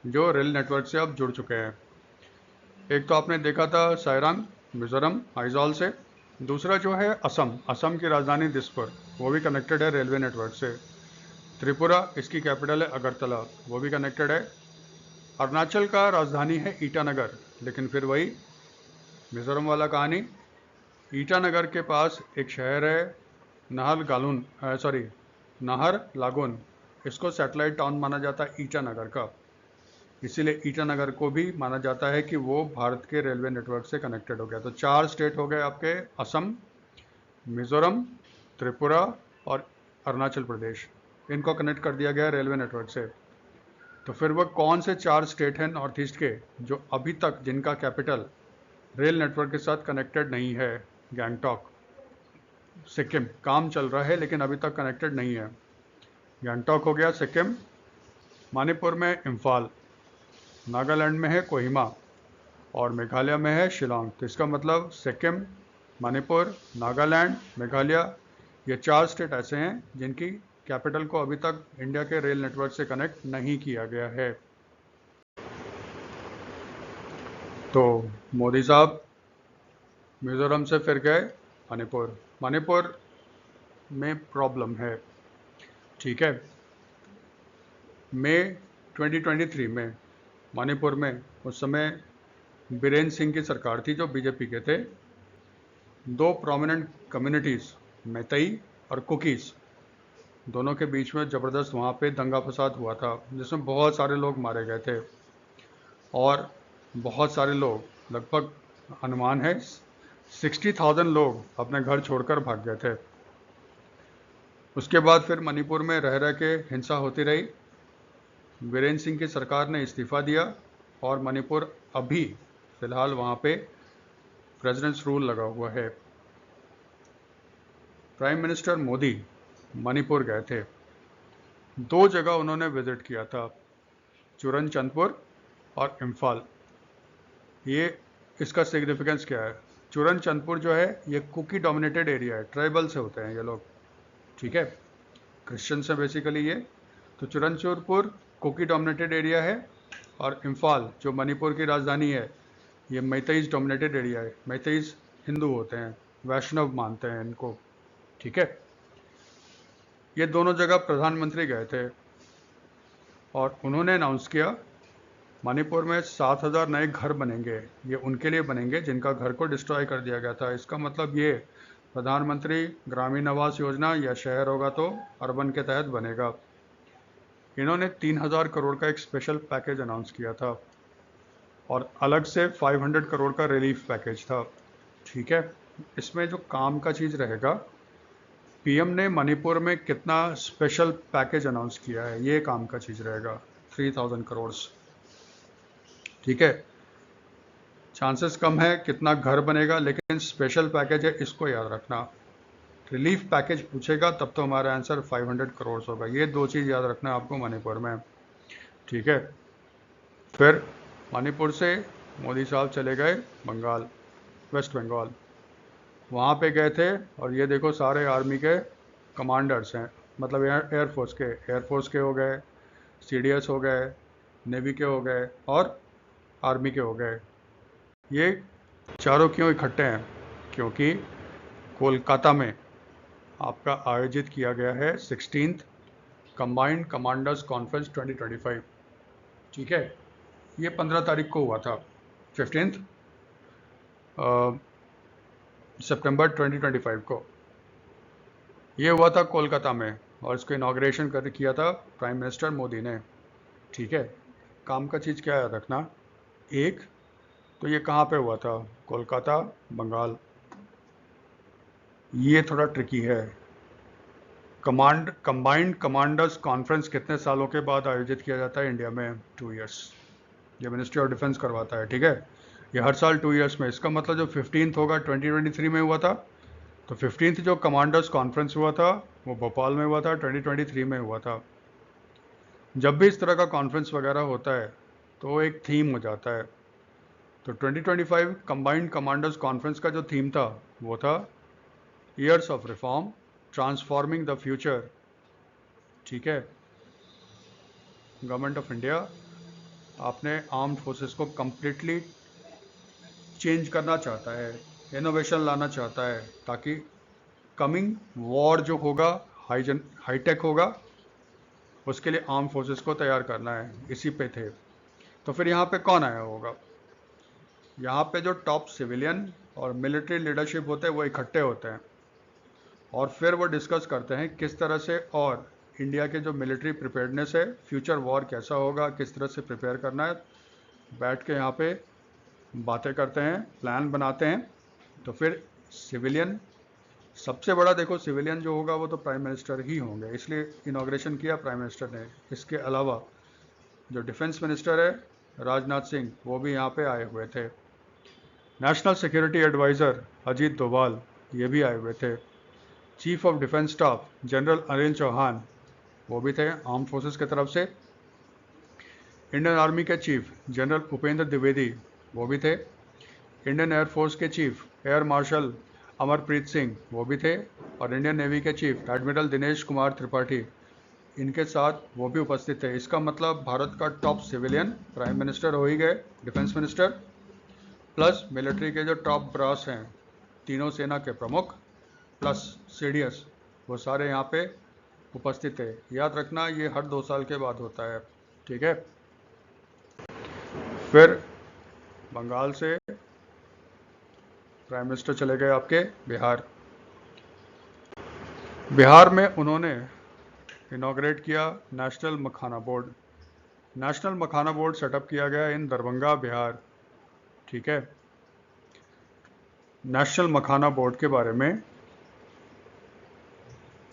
जो रेल नेटवर्क से अब जुड़ चुके हैं। एक तो आपने देखा था सायरांग मिज़ोरम आइजॉल से, दूसरा जो है असम, असम की राजधानी दिसपुर, वो भी कनेक्टेड है रेलवे नेटवर्क से। त्रिपुरा, इसकी कैपिटल है अगरतला, वो भी कनेक्टेड है। अरुणाचल का राजधानी है ईटानगर, लेकिन फिर वही मिज़ोरम वाला कहानी। ईटानगर के पास एक शहर है नाहर लागोन, इसको सैटेलाइट टाउन माना जाता है ईटानगर का, इसीलिए ईटानगर को भी माना जाता है कि वो भारत के रेलवे नेटवर्क से कनेक्टेड हो गया। तो 4 स्टेट हो गए आपके, असम, मिज़ोरम, त्रिपुरा और अरुणाचल प्रदेश, इनको कनेक्ट कर दिया गया रेलवे नेटवर्क से। तो फिर वो कौन से 4 स्टेट हैं नॉर्थ ईस्ट के जो अभी तक जिनका कैपिटल रेल नेटवर्क के साथ कनेक्टेड नहीं है। गैंगटॉक, सिक्किम, काम चल रहा है लेकिन अभी तक कनेक्टेड नहीं है। गैंगटॉक हो गया सिक्किम, मणिपुर में इम्फाल, नागालैंड में है कोहिमा और मेघालय में है शिलोंग। तो इसका मतलब सिक्किम, मणिपुर, नागालैंड, मेघालय, ये 4 स्टेट ऐसे हैं जिनकी कैपिटल को अभी तक इंडिया के रेल नेटवर्क से कनेक्ट नहीं किया गया है। तो मोदी साहब मिज़ोरम से फिर गए मणिपुर, मणिपुर में प्रॉब्लम है, ठीक है। मई 2023 में मणिपुर में उस समय बीरेन सिंह की सरकार थी जो बीजेपी के थे। 2 प्रोमिनेंट कम्युनिटीज़ मैतेई और कुकीज़ दोनों के बीच में ज़बरदस्त वहाँ पे दंगा फसाद हुआ था, जिसमें बहुत सारे लोग मारे गए थे और बहुत सारे लोग, लगभग अनुमान है 60,000 लोग अपने घर छोड़कर भाग गए थे। उसके बाद फिर मणिपुर में रह रह के हिंसा होती रही। वीरेंद्र सिंह की सरकार ने इस्तीफ़ा दिया और मणिपुर अभी फ़िलहाल वहाँ पे प्रेसिडेंट्स रूल लगा हुआ है। प्राइम मिनिस्टर मोदी मणिपुर गए थे। 2 जगह उन्होंने विज़िट किया था, चुरनचंदपुर और इम्फाल। ये इसका सिग्निफिकेंस क्या है? चुरनचंदपुर जो है ये कुकी डोमिनेटेड एरिया है, ट्राइबल से होते हैं ये लोग, ठीक है, क्रिश्चियन से बेसिकली ये। तो चुरनचंदपुर कुकी डोमिनेटेड एरिया है और इम्फाल जो मणिपुर की राजधानी है ये मैतेईज डोमिनेटेड एरिया है। मैतेईज हिंदू होते हैं, वैष्णव मानते हैं इनको, ठीक है। ये दोनों जगह प्रधानमंत्री गए थे और उन्होंने अनाउंस किया मणिपुर में 7,000 नए घर बनेंगे। ये उनके लिए बनेंगे जिनका घर को डिस्ट्रॉय कर दिया गया था। इसका मतलब ये प्रधानमंत्री ग्रामीण आवास योजना या शहर होगा तो अर्बन के तहत बनेगा। इन्होंने 3,000 करोड़ का एक स्पेशल पैकेज अनाउंस किया था और अलग से 500 करोड़ का रिलीफ पैकेज था, ठीक है। इसमें जो काम का चीज़ रहेगा, पीएम ने मणिपुर में कितना स्पेशल पैकेज अनाउंस किया है, ये काम का चीज़ रहेगा। 3,000 करोड़, ठीक है। चांसेस कम है कितना घर बनेगा, लेकिन स्पेशल पैकेज है, इसको याद रखना। रिलीफ पैकेज पूछेगा तब तो हमारा आंसर 500 करोड़ होगा। ये 2 चीज़ याद रखना है आपको मणिपुर में, ठीक है। फिर मणिपुर से मोदी साहब चले गए बंगाल, वेस्ट बंगाल। वहाँ पे गए थे और ये देखो सारे आर्मी के कमांडर्स हैं, मतलब एयरफोर्स के हो गए, सीडीएस हो गए, नेवी के हो गए और आर्मी के हो गए। ये चारों क्यों इकट्ठे हैं? क्योंकि कोलकाता में आपका आयोजित किया गया है 16th कंबाइंड कमांडर्स कॉन्फ्रेंस 2025, ठीक है। ये 15 तारीख को हुआ था, 15 सितंबर 2025 को ये हुआ था कोलकाता में और इसको इनाग्रेशन किया था प्राइम मिनिस्टर मोदी ने, ठीक है। काम का चीज़ क्या याद रखना, एक तो ये कहाँ पे हुआ था? कोलकाता, बंगाल। ये थोड़ा ट्रिकी है। कंबाइंड कमांडर्स कॉन्फ्रेंस कितने सालों के बाद आयोजित किया जाता है इंडिया में? 2 इयर्स। ये मिनिस्ट्री ऑफ डिफेंस करवाता है, ठीक है। ये हर साल 2 इयर्स में। इसका मतलब जो 15th होगा 2023 में हुआ था, तो 15th जो कमांडर्स कॉन्फ्रेंस हुआ था वो भोपाल में हुआ था, 2023 में हुआ था। जब भी इस तरह का कॉन्फ्रेंस वगैरह होता है तो एक थीम हो जाता है। तो 2025 कंबाइंड कमांडर्स कॉन्फ्रेंस का जो थीम था वो था years of reform transforming the future, ठीक है। गवर्नमेंट ऑफ इंडिया अपने आर्म्ड फोर्सेस को कंप्लीटली चेंज करना चाहता है, इनोवेशन लाना चाहता है, ताकि कमिंग वॉर जो होगा हाईटेक होगा, उसके लिए आर्म फोर्सेस को तैयार करना है। इसी पे थे। तो फिर यहाँ पे कौन आया होगा? यहाँ पे जो टॉप सिविलियन और मिलिट्री लीडरशिप होते हैं वो इकट्ठे होते हैं और फिर वो डिस्कस करते हैं किस तरह से और इंडिया के जो मिलिट्री प्रिपेयर्डनेस है, फ्यूचर वॉर कैसा होगा, किस तरह से प्रिपेयर करना है। बैठ के यहाँ पे बातें करते हैं, प्लान बनाते हैं। तो फिर सिविलियन सबसे बड़ा, देखो सिविलियन जो होगा वो तो प्राइम मिनिस्टर ही होंगे, इसलिए इनाग्रेशन किया प्राइम मिनिस्टर ने। इसके अलावा जो डिफेंस मिनिस्टर है राजनाथ सिंह, वो भी यहाँ पे आए हुए थे। National security adviser Ajit Doval ये भी आए हुए थे। Chief of defence staff general Anil Chauhan वो भी थे आर्म फोर्सेस की तरफ से। इंडियन आर्मी के चीफ जनरल उपेंद्र द्विवेदी वो भी थे। इंडियन एयरफोर्स के chief air marshal Amarpreet Singh वो भी थे और इंडियन नेवी के चीफ एडमिरल दिनेश कुमार त्रिपाठी इनके साथ वो भी उपस्थित थे। इसका मतलब भारत का टॉप सिविलियन प्राइम मिनिस्टर हो ही गए, डिफेंस मिनिस्टर, प्लस मिलिट्री के जो टॉप ब्रास हैं, तीनों सेना के प्रमुख प्लस सीडीएस, वो सारे यहाँ पे उपस्थित है। याद रखना ये हर 2 साल के बाद होता है, ठीक है। फिर बंगाल से प्राइम मिनिस्टर चले गए आपके बिहार। बिहार में उन्होंने इनॉग्रेट किया नेशनल मखाना बोर्ड। नेशनल मखाना बोर्ड सेटअप किया गया इन दरभंगा, बिहार। ठीक है, नेशनल मखाना बोर्ड के बारे में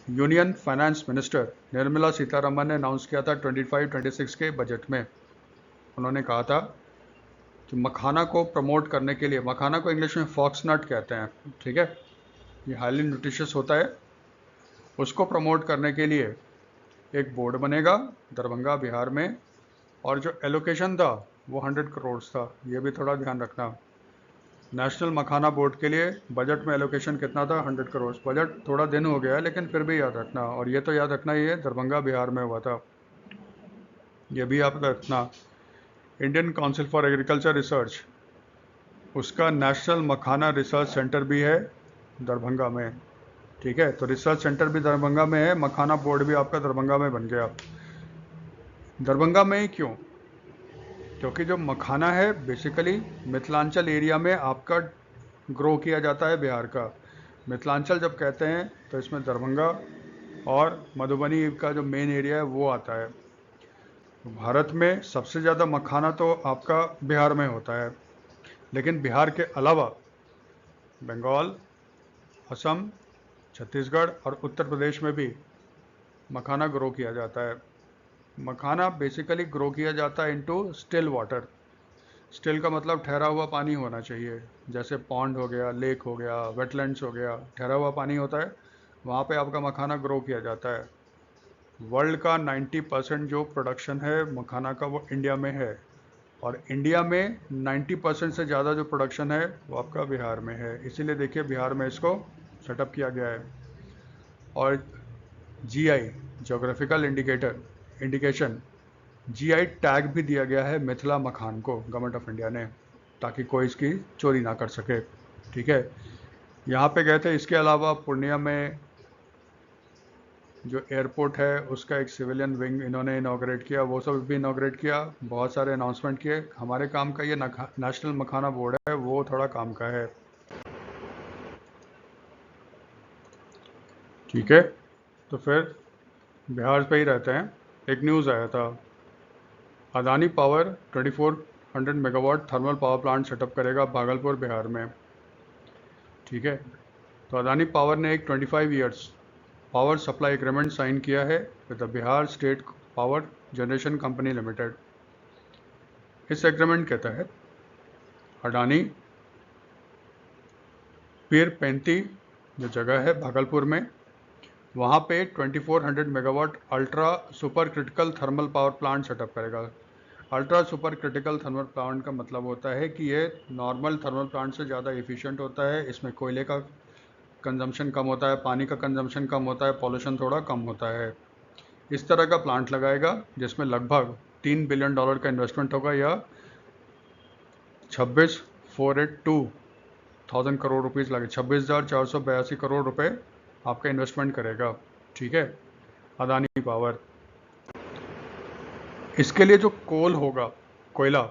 union finance minister Nirmala Sitharaman ने अनाउंस किया था 25-26 के बजट में। उन्होंने कहा था कि मखाना को प्रमोट करने के लिए, मखाना को इंग्लिश में फॉक्सनट कहते हैं, ठीक है, ये हाईली न्यूट्रिशियस होता है, उसको प्रमोट करने के लिए एक बोर्ड बनेगा दरभंगा, बिहार में। और जो एलोकेशन था वो 100 करोड़ था, ये भी थोड़ा ध्यान रखना। नेशनल मखाना बोर्ड के लिए बजट में एलोकेशन कितना था? 100 करोड़। बजट थोड़ा दिन हो गया है लेकिन फिर भी याद रखना, और ये तो याद रखना ये दरभंगा, बिहार में हुआ था, ये भी याद रखना। Indian council for agriculture research, उसका नेशनल मखाना रिसर्च सेंटर भी है दरभंगा में। ठीक है, तो रिसर्च सेंटर भी दरभंगा में है, मखाना बोर्ड भी आपका दरभंगा में बन गया। दरभंगा में ही क्यों? क्योंकि जो मखाना है बेसिकली मिथिलांचल एरिया में आपका ग्रो किया जाता है, बिहार का। मिथिलांचल जब कहते हैं तो इसमें दरभंगा और मधुबनी का जो मेन एरिया है वो आता है। भारत में सबसे ज़्यादा मखाना तो आपका बिहार में होता है, लेकिन बिहार के अलावा बंगाल, असम, छत्तीसगढ़ और उत्तर प्रदेश में भी मखाना ग्रो किया जाता है। मखाना बेसिकली ग्रो किया जाता है इनटू स्टिल वाटर। स्टिल का मतलब ठहरा हुआ पानी होना चाहिए, जैसे पॉन्ड हो गया, लेक हो गया, वेटलैंड्स हो गया, ठहरा हुआ पानी होता है, वहाँ पे आपका मखाना ग्रो किया जाता है। वर्ल्ड का 90% जो प्रोडक्शन है मखाना का वो इंडिया में है, और इंडिया में 90% से ज़्यादा जो प्रोडक्शन है वो आपका बिहार में है। इसीलिए देखिए बिहार में इसको सेटअप किया गया है। और GI, geographical indication, GI tag भी दिया गया है मिथिला मखान को गवर्नमेंट ऑफ इंडिया ने, ताकि कोई इसकी चोरी ना कर सके। ठीक है, यहाँ पे गए थे। इसके अलावा पूर्णिया में जो एयरपोर्ट है उसका एक सिविलियन विंग इन्होंने इनॉग्रेट किया, वो सब भी इनॉग्रेट किया, बहुत सारे अनाउंसमेंट किए। हमारे काम का ये नेशनल मखाना बोर्ड है, वो थोड़ा काम का है। ठीक है, तो फिर बिहार पे ही रहते हैं। एक न्यूज़ आया था, Adani power 2400 megawatt thermal power plant setup करेगा भागलपुर, बिहार में। ठीक है, तो अदानी पावर ने एक 25 years power supply agreement sign किया है with the Bihar state power generation company limited. इस एग्रीमेंट के तहत अडानी पीर 35 जो जगह है भागलपुर में, वहाँ पे 2400 megawatt ultra super critical thermal power plant setup करेगा। Ultra super critical thermal plant का मतलब होता है कि ये नॉर्मल थर्मल प्लांट से ज़्यादा एफिशिएंट होता है, इसमें कोयले का कंजम्पशन कम होता है, पानी का कंजम्पशन कम होता है, पॉल्यूशन थोड़ा कम होता है। इस तरह का प्लांट लगाएगा जिसमें लगभग $3 बिलियन का इन्वेस्टमेंट होगा, या 26,482,000 करोड़ रुपीज़ लगे, 26,482 करोड़ रुपए आपका इन्वेस्टमेंट करेगा। ठीक है, अदानी पावर। इसके लिए जो कोल होगा, कोयला,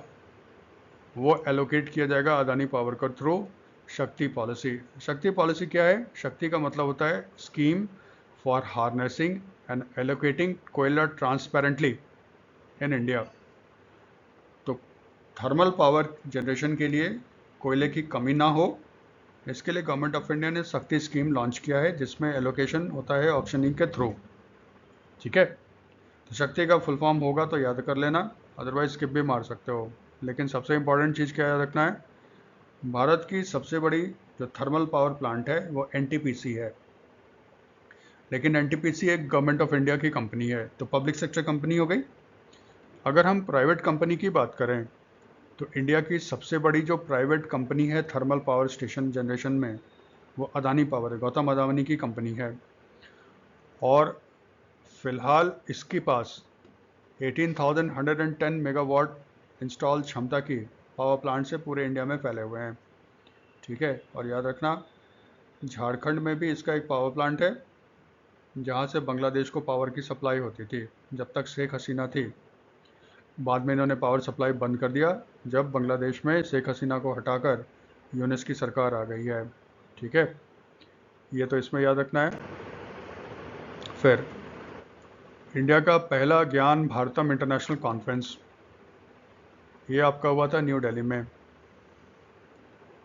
वो एलोकेट किया जाएगा अदानी पावर का थ्रू शक्ति पॉलिसी। शक्ति पॉलिसी क्या है? शक्ति का मतलब होता है scheme for harnessing and allocating कोयला ट्रांसपेरेंटली इन इंडिया। तो थर्मल पावर जनरेशन के लिए कोयले की कमी ना हो, इसके लिए गवर्नमेंट ऑफ इंडिया ने शक्ति स्कीम लॉन्च किया है, जिसमें एलोकेशन होता है ऑक्शनिंग के थ्रू। ठीक है, तो शक्ति का फुल फॉर्म होगा तो याद कर लेना, अदरवाइज स्किप भी मार सकते हो। लेकिन सबसे इंपॉर्टेंट चीज़ क्या याद रखना है, भारत की सबसे बड़ी जो थर्मल पावर प्लांट है वो एनटीपीसी है, लेकिन एनटीपीसी एक गवर्नमेंट ऑफ इंडिया की कंपनी है, तो पब्लिक सेक्टर कंपनी हो गई। अगर हम प्राइवेट कंपनी की बात करें तो इंडिया की सबसे बड़ी जो प्राइवेट कंपनी है थर्मल पावर स्टेशन जनरेशन में, वो अदानी पावर है, गौतम अदानी की कंपनी है। और फिलहाल इसके पास 18,110 मेगावाट इंस्टॉल क्षमता की पावर प्लांट से पूरे इंडिया में फैले हुए हैं। ठीक है, और याद रखना झारखंड में भी इसका एक पावर प्लांट है, जहाँ से बांग्लादेश को पावर की सप्लाई होती थी जब तक शेख हसीना थी। बाद में इन्होंने पावर सप्लाई बंद कर दिया जब बांग्लादेश में शेख हसीना को हटाकर यूनिस की सरकार आ गई है। ठीक है, ये तो इसमें याद रखना है। फिर इंडिया का पहला ज्ञान भारतम इंटरनेशनल कॉन्फ्रेंस, ये आपका हुआ था न्यू दिल्ली में।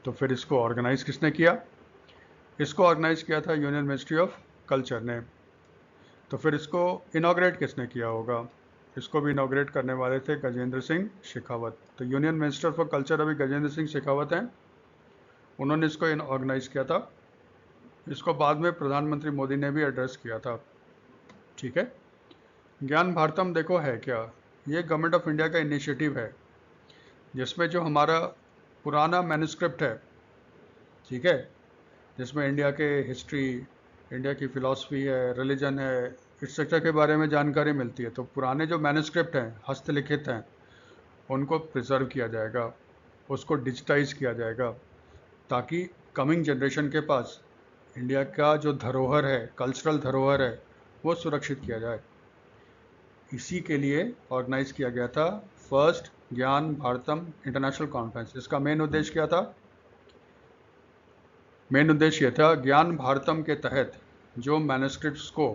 तो फिर इसको ऑर्गेनाइज किसने किया? इसको ऑर्गेनाइज किया था यूनियन मिनिस्ट्री ऑफ कल्चर ने। तो फिर इसको इनॉग्रेट किसने किया होगा? इसको भी इनॉग्रेट करने वाले थे गजेंद्र सिंह शेखावत। तो यूनियन मिनिस्टर फॉर कल्चर अभी गजेंद्र सिंह शेखावत हैं, उन्होंने इसको ऑर्गेनाइज किया था। इसको बाद में प्रधानमंत्री मोदी ने भी एड्रेस किया था। ठीक है। ज्ञान भारतम देखो है क्या, ये गवर्नमेंट ऑफ इंडिया का इनिशिएटिव है, जिसमें जो हमारा पुराना मैन्युस्क्रिप्ट है, ठीक है, जिसमें इंडिया के हिस्ट्री, इंडिया की फ़िलासफ़ी है, रिलीजन है, एक्सेट्रा के बारे में जानकारी मिलती है। तो पुराने जो मैन्युस्क्रिप्ट हैं, हस्तलिखित हैं, उनको प्रिजर्व किया जाएगा, उसको डिजिटाइज किया जाएगा, ताकि कमिंग जनरेशन के पास इंडिया का जो धरोहर है, कल्चरल धरोहर है, वो सुरक्षित किया जाए। इसी के लिए ऑर्गेनाइज किया गया था फर्स्ट ज्ञान भारतम इंटरनेशनल कॉन्फ्रेंस। इसका मेन उद्देश्य क्या था? मेन उद्देश्य यह था, ज्ञान भारतम के तहत जो मैन्युस्क्रिप्ट्स को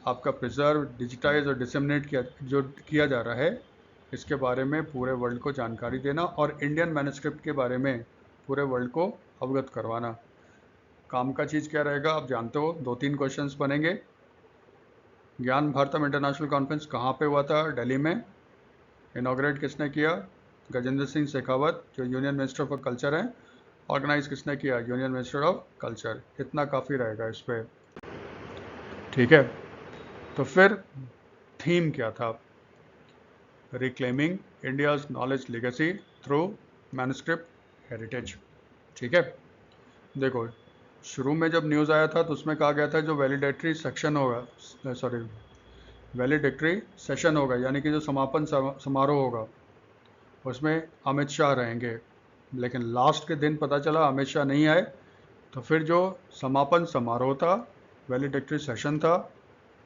आपका प्रिजर्व, डिजिटाइज और डिसेमिनेट किया जा रहा है, इसके बारे में पूरे वर्ल्ड को जानकारी देना और इंडियन मैन्युस्क्रिप्ट के बारे में पूरे वर्ल्ड को अवगत करवाना। काम का चीज़ क्या रहेगा आप जानते हो, 2-3 क्वेश्चंस बनेंगे। ज्ञान भारतम इंटरनेशनल कॉन्फ्रेंस कहाँ पे हुआ था? दिल्ली में। इनॉग्रेट किसने किया? गजेंद्र सिंह शेखावत, जो यूनियन मिनिस्टर फॉर कल्चर हैं। ऑर्गेनाइज किसने किया? Union minister of culture. इतना काफ़ी रहेगा इस पर, ठीक है। तो फिर थीम क्या था? Reclaiming India's knowledge legacy through manuscript heritage. ठीक है। देखो, शुरू में जब न्यूज़ आया था तो उसमें कहा गया था जो वैलिडेटरी सेक्शन होगा, वैलिडेटरी सेशन होगा, यानी कि जो समापन समारोह होगा, उसमें अमित शाह रहेंगे। लेकिन लास्ट के दिन पता चला अमित शाह नहीं आए। तो फिर जो समापन समारोह था, वैलिडेटरी सेशन था,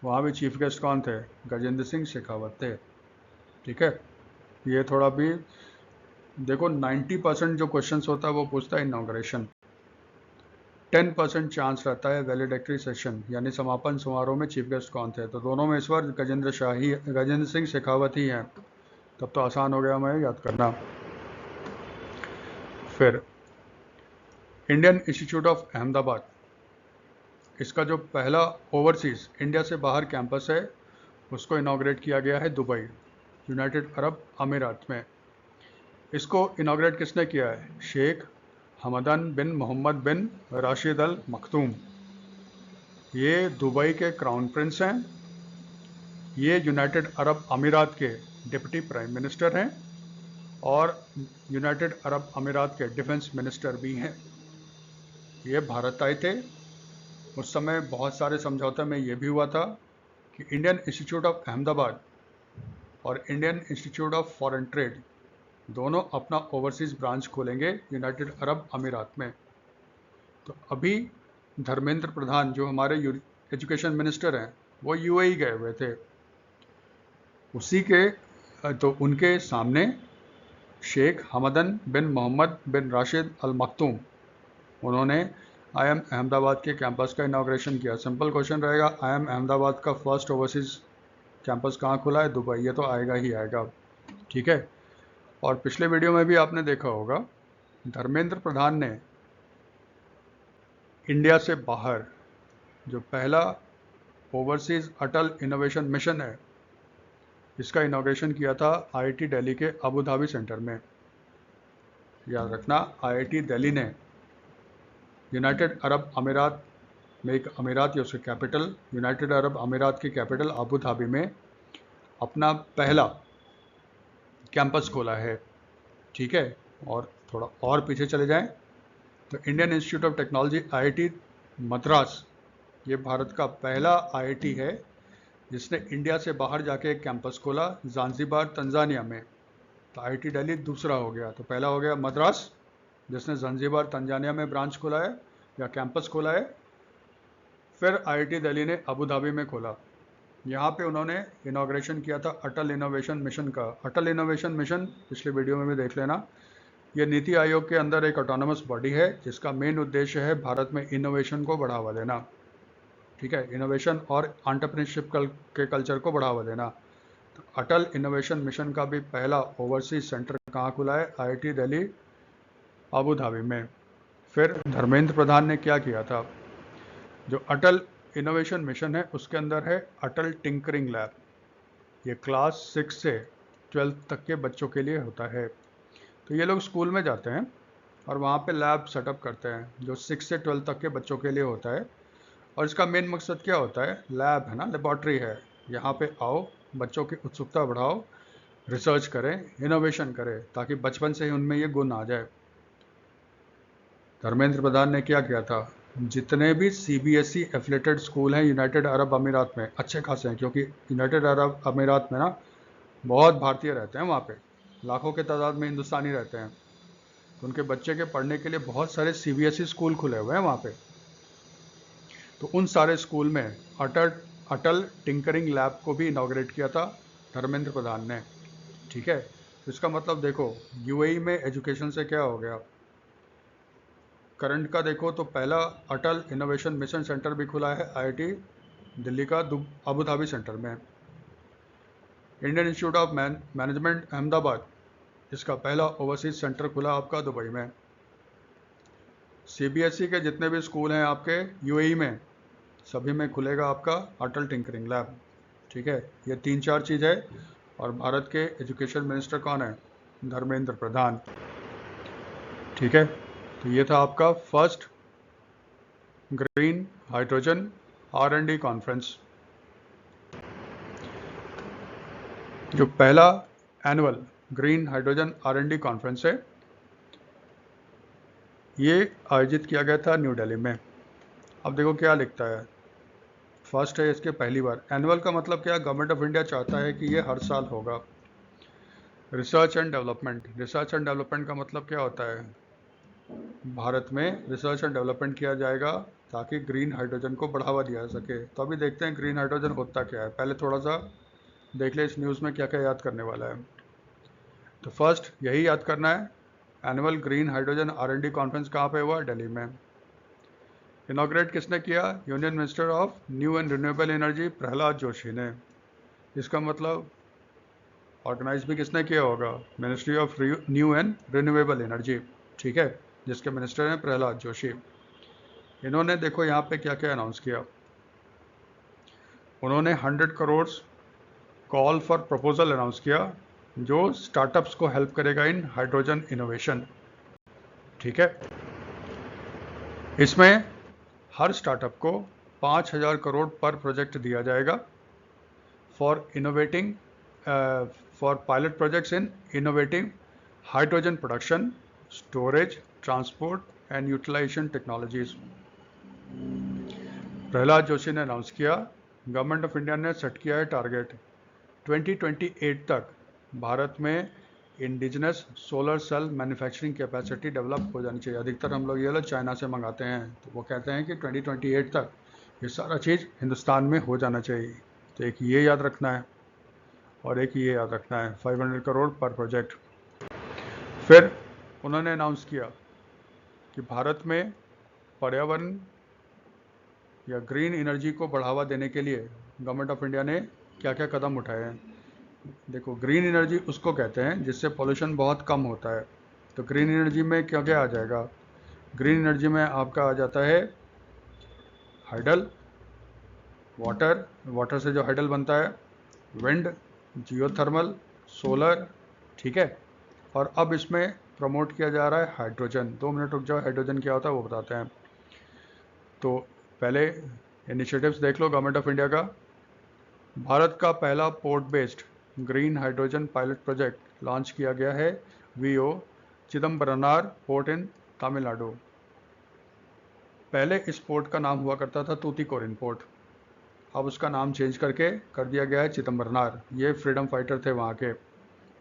वहाँ भी चीफ गेस्ट कौन थे? गजेंद्र सिंह शेखावत थे। ठीक है। ये थोड़ा भी देखो, 90% जो क्वेश्चंस होता है वो पूछता है इनॉग्रेशन, 10% चांस रहता है वैलिडेटरी सेशन, यानी समापन समारोह में चीफ गेस्ट कौन थे। तो दोनों में इस बार गजेंद्र सिंह शेखावत ही हैं। तब तो आसान हो गया हमें याद करना। फिर इंडियन इंस्टीट्यूट ऑफ अहमदाबाद, इसका जो पहला ओवरसीज़ इंडिया से बाहर कैंपस है, उसको इनॉग्रेट किया गया है दुबई, यूनाइटेड अरब अमीरात में। इसको इनॉग्रेट किसने किया है? शेख हमदन बिन मोहम्मद बिन राशिद अल मखतूम। ये दुबई के क्राउन प्रिंस हैं, ये यूनाइटेड अरब अमीरात के डिप्टी प्राइम मिनिस्टर हैं और यूनाइटेड अरब अमीरात के डिफेंस मिनिस्टर भी हैं। ये भारत आए थे। उस समय बहुत सारे समझौते में ये भी हुआ था कि इंडियन इंस्टीट्यूट ऑफ अहमदाबाद और Indian institute of foreign trade दोनों अपना ओवरसीज़ ब्रांच खोलेंगे यूनाइटेड अरब अमीरात में। तो अभी धर्मेंद्र प्रधान जो हमारे एजुकेशन मिनिस्टर हैं, वो यूएई गए हुए थे। उसी के तो उनके सामने शेख हमदन बिन मोहम्मद बिन राशिद अल मखतूम, उन्होंने IIM अहमदाबाद के कैंपस का इनॉग्रेशन किया। सिंपल क्वेश्चन रहेगा, IIM अहमदाबाद का फर्स्ट ओवरसीज़ कैंपस कहाँ खुला है? दुबई। ये तो आएगा ही आएगा, ठीक है। और पिछले वीडियो में भी आपने देखा होगा, धर्मेंद्र प्रधान ने इंडिया से बाहर जो पहला ओवरसीज़ अटल इनोवेशन मिशन है, इसका इनॉग्रेशन किया था IIT दिल्ली के अबू धाबी सेंटर में। याद रखना, IIT दिल्ली ने यूनाइटेड अरब अमीरात में, एक अमीरात या उसके कैपिटल, यूनाइटेड अरब अमीरात की कैपिटल अबू धाबी में अपना पहला कैंपस खोला है, ठीक है। और थोड़ा और पीछे चले जाएं तो Indian institute of technology IIT Madras, ये भारत का पहला IIT है जिसने इंडिया से बाहर जाके एक कैंपस खोला ज़ांज़ीबार तंजानिया में। तो IIT दिल्ली दूसरा हो गया। तो पहला हो गया मद्रास, जिसने ज़ांज़ीबार तंजानिया में ब्रांच खोला है या कैंपस खोला है। फिर IIT दिल्ली ने अबू धाबी में खोला। यहाँ पे उन्होंने इनॉग्रेशन किया था अटल इनोवेशन मिशन का। अटल इनोवेशन मिशन पिछले वीडियो में भी देख लेना। ये नीति आयोग के अंदर एक ऑटोनमस बॉडी है जिसका मेन उद्देश्य है भारत में इनोवेशन को बढ़ावा देना, ठीक है, इनोवेशन और एंटरप्रेन्योरशिप के कल्चर को बढ़ावा देना। तो अटल इनोवेशन मिशन का भी पहला ओवरसीज सेंटर कहाँ खुला है? IIT दिल्ली अबू धाबी में। फिर धर्मेंद्र प्रधान ने क्या किया था? जो अटल इनोवेशन मिशन है उसके अंदर है अटल टिंकरिंग लैब। ये क्लास 6 से 12th तक के बच्चों के लिए होता है। तो ये लोग स्कूल में जाते हैं और वहाँ पे लैब सेटअप करते हैं जो 6 से 12 तक के बच्चों के लिए होता है। और इसका मेन मकसद क्या होता है? लैब है ना, लेबॉर्ट्री है, यहाँ पे आओ, बच्चों की उत्सुकता बढ़ाओ, रिसर्च करें, इनोवेशन करें, ताकि बचपन से ही उनमें ये गुण आ जाए। धर्मेंद्र प्रधान ने क्या किया था? जितने भी CBSE एफिलेटेड स्कूल हैं यूनाइटेड अरब अमीरात में, अच्छे खासे हैं, क्योंकि यूनाइटेड अरब अमीरात में ना बहुत भारतीय रहते हैं, वहाँ पे लाखों के तादाद में हिंदुस्तानी रहते हैं। तो उनके बच्चे के पढ़ने के लिए बहुत सारे CBSE स्कूल खुले हुए हैं वहाँ पे। तो उन सारे स्कूल में अटल टिंकरिंग लैब को भी इनॉग्रेट किया था धर्मेंद्र प्रधान ने। ठीक है, तो इसका मतलब देखो, UAE में एजुकेशन से क्या हो गया। करंट का देखो तो पहला अटल इनोवेशन मिशन सेंटर भी खुला है IIT दिल्ली का अबू धाबी सेंटर में। Indian institute of management Ahmedabad, इसका पहला ओवरसीज सेंटर खुला आपका दुबई में। CBSE के जितने भी स्कूल हैं आपके UAE में, सभी में खुलेगा आपका अटल टिंकरिंग लैब। ठीक है, ये 3-4 चीज़ है। और भारत के एजुकेशन मिनिस्टर कौन है? धर्मेंद्र प्रधान। ठीक है, तो ये था आपका first green hydrogen R&D conference. जो पहला annual green hydrogen R&D conference है, ये आयोजित किया गया था न्यू दिल्ली में। अब देखो क्या लिखता है, फर्स्ट है इसके पहली बार। एनुअल का मतलब क्या? गवर्नमेंट ऑफ इंडिया चाहता है कि ये हर साल होगा। Research and development, research and development का मतलब क्या होता है? भारत में रिसर्च एंड डेवलपमेंट किया जाएगा ताकि ग्रीन हाइड्रोजन को बढ़ावा दिया जा सके। तो अभी देखते हैं ग्रीन हाइड्रोजन होता क्या है। पहले थोड़ा सा देख ले इस न्यूज़ में क्या क्या याद करने वाला है। तो फर्स्ट यही याद करना है, annual green hydrogen R&D conference कहाँ पे हुआ? दिल्ली में। इनॉग्रेट किसने किया? Union minister of new and renewable energy Prahlad Joshi ने। इसका मतलब ऑर्गेनाइज भी किसने किया होगा? Ministry of new and renewable energy. ठीक है, जिसके मिनिस्टर हैं प्रहलाद जोशी। इन्होंने देखो यहाँ पे क्या क्या अनाउंस किया। उन्होंने 100 crore call for proposal announce किया जो स्टार्टअप्स को हेल्प करेगा इन हाइड्रोजन इनोवेशन। ठीक है, इसमें हर स्टार्टअप को 5,000 करोड़ पर प्रोजेक्ट दिया जाएगा for innovating for pilot projects in innovating hydrogen production, storage, transport and utilisation technologies. Pralhad Joshi ने अनाउंस किया, गवर्नमेंट ऑफ इंडिया ने सेट किया है टारगेट 2028 तक भारत में indigenous solar cell manufacturing capacity develop हो जानी चाहिए। अधिकतर हम लोग ये लोग चाइना से मंगाते हैं, तो वो कहते हैं कि 2028 तक ये सारा चीज़ हिंदुस्तान में हो जाना चाहिए। तो एक ये याद रखना है और एक ये याद रखना है, 500 करोड़ पर प्रोजेक्ट। फिर उन्होंने अनाउंस किया कि भारत में पर्यावरण या ग्रीन एनर्जी को बढ़ावा देने के लिए गवर्नमेंट ऑफ इंडिया ने क्या क्या कदम उठाए हैं। देखो, ग्रीन एनर्जी उसको कहते हैं जिससे पोल्यूशन बहुत कम होता है। तो ग्रीन एनर्जी में क्या क्या आ जाएगा? ग्रीन एनर्जी में आपका आ जाता है हाइडल, वाटर, वाटर से जो हाइडल बनता है, विंड, जियोथर्मल, सोलर। ठीक है, और अब इसमें प्रमोट किया जा रहा है हाइड्रोजन। 2 मिनट रुक जाओ, हाइड्रोजन क्या होता है वो बताते हैं। तो पहले इनिशिएटिव्स देख लो गवर्नमेंट ऑफ इंडिया का। भारत का पहला port based green hydrogen pilot project launch किया गया है VO Chidambaranar port in Tamil Nadu. पहले इस पोर्ट का नाम हुआ करता था तूतीकोरिन पोर्ट, अब उसका नाम चेंज करके कर दिया गया है चिदम्बरनार। ये फ्रीडम फाइटर थे वहाँ के।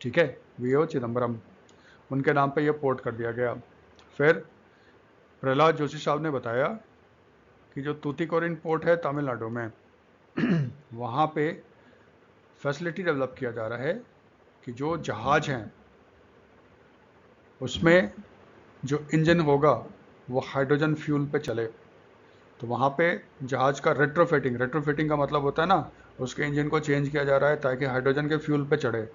ठीक है, VO चिदम्बरम, उनके नाम पे ये पोर्ट कर दिया गया। फिर प्रहलाद जोशी साहब ने बताया कि जो तूतीकोरिन पोर्ट है तमिलनाडु में वहाँ पे फैसिलिटी डेवलप किया जा रहा है कि जो जहाज़ हैं उसमें जो इंजन होगा वो हाइड्रोजन फ्यूल पे चले। तो वहाँ पे जहाज़ का रेट्रोफिटिंग का मतलब होता है ना, उसके इंजन को चेंज किया जा रहा है ताकि हाइड्रोजन के फ्यूल पे चढ़े।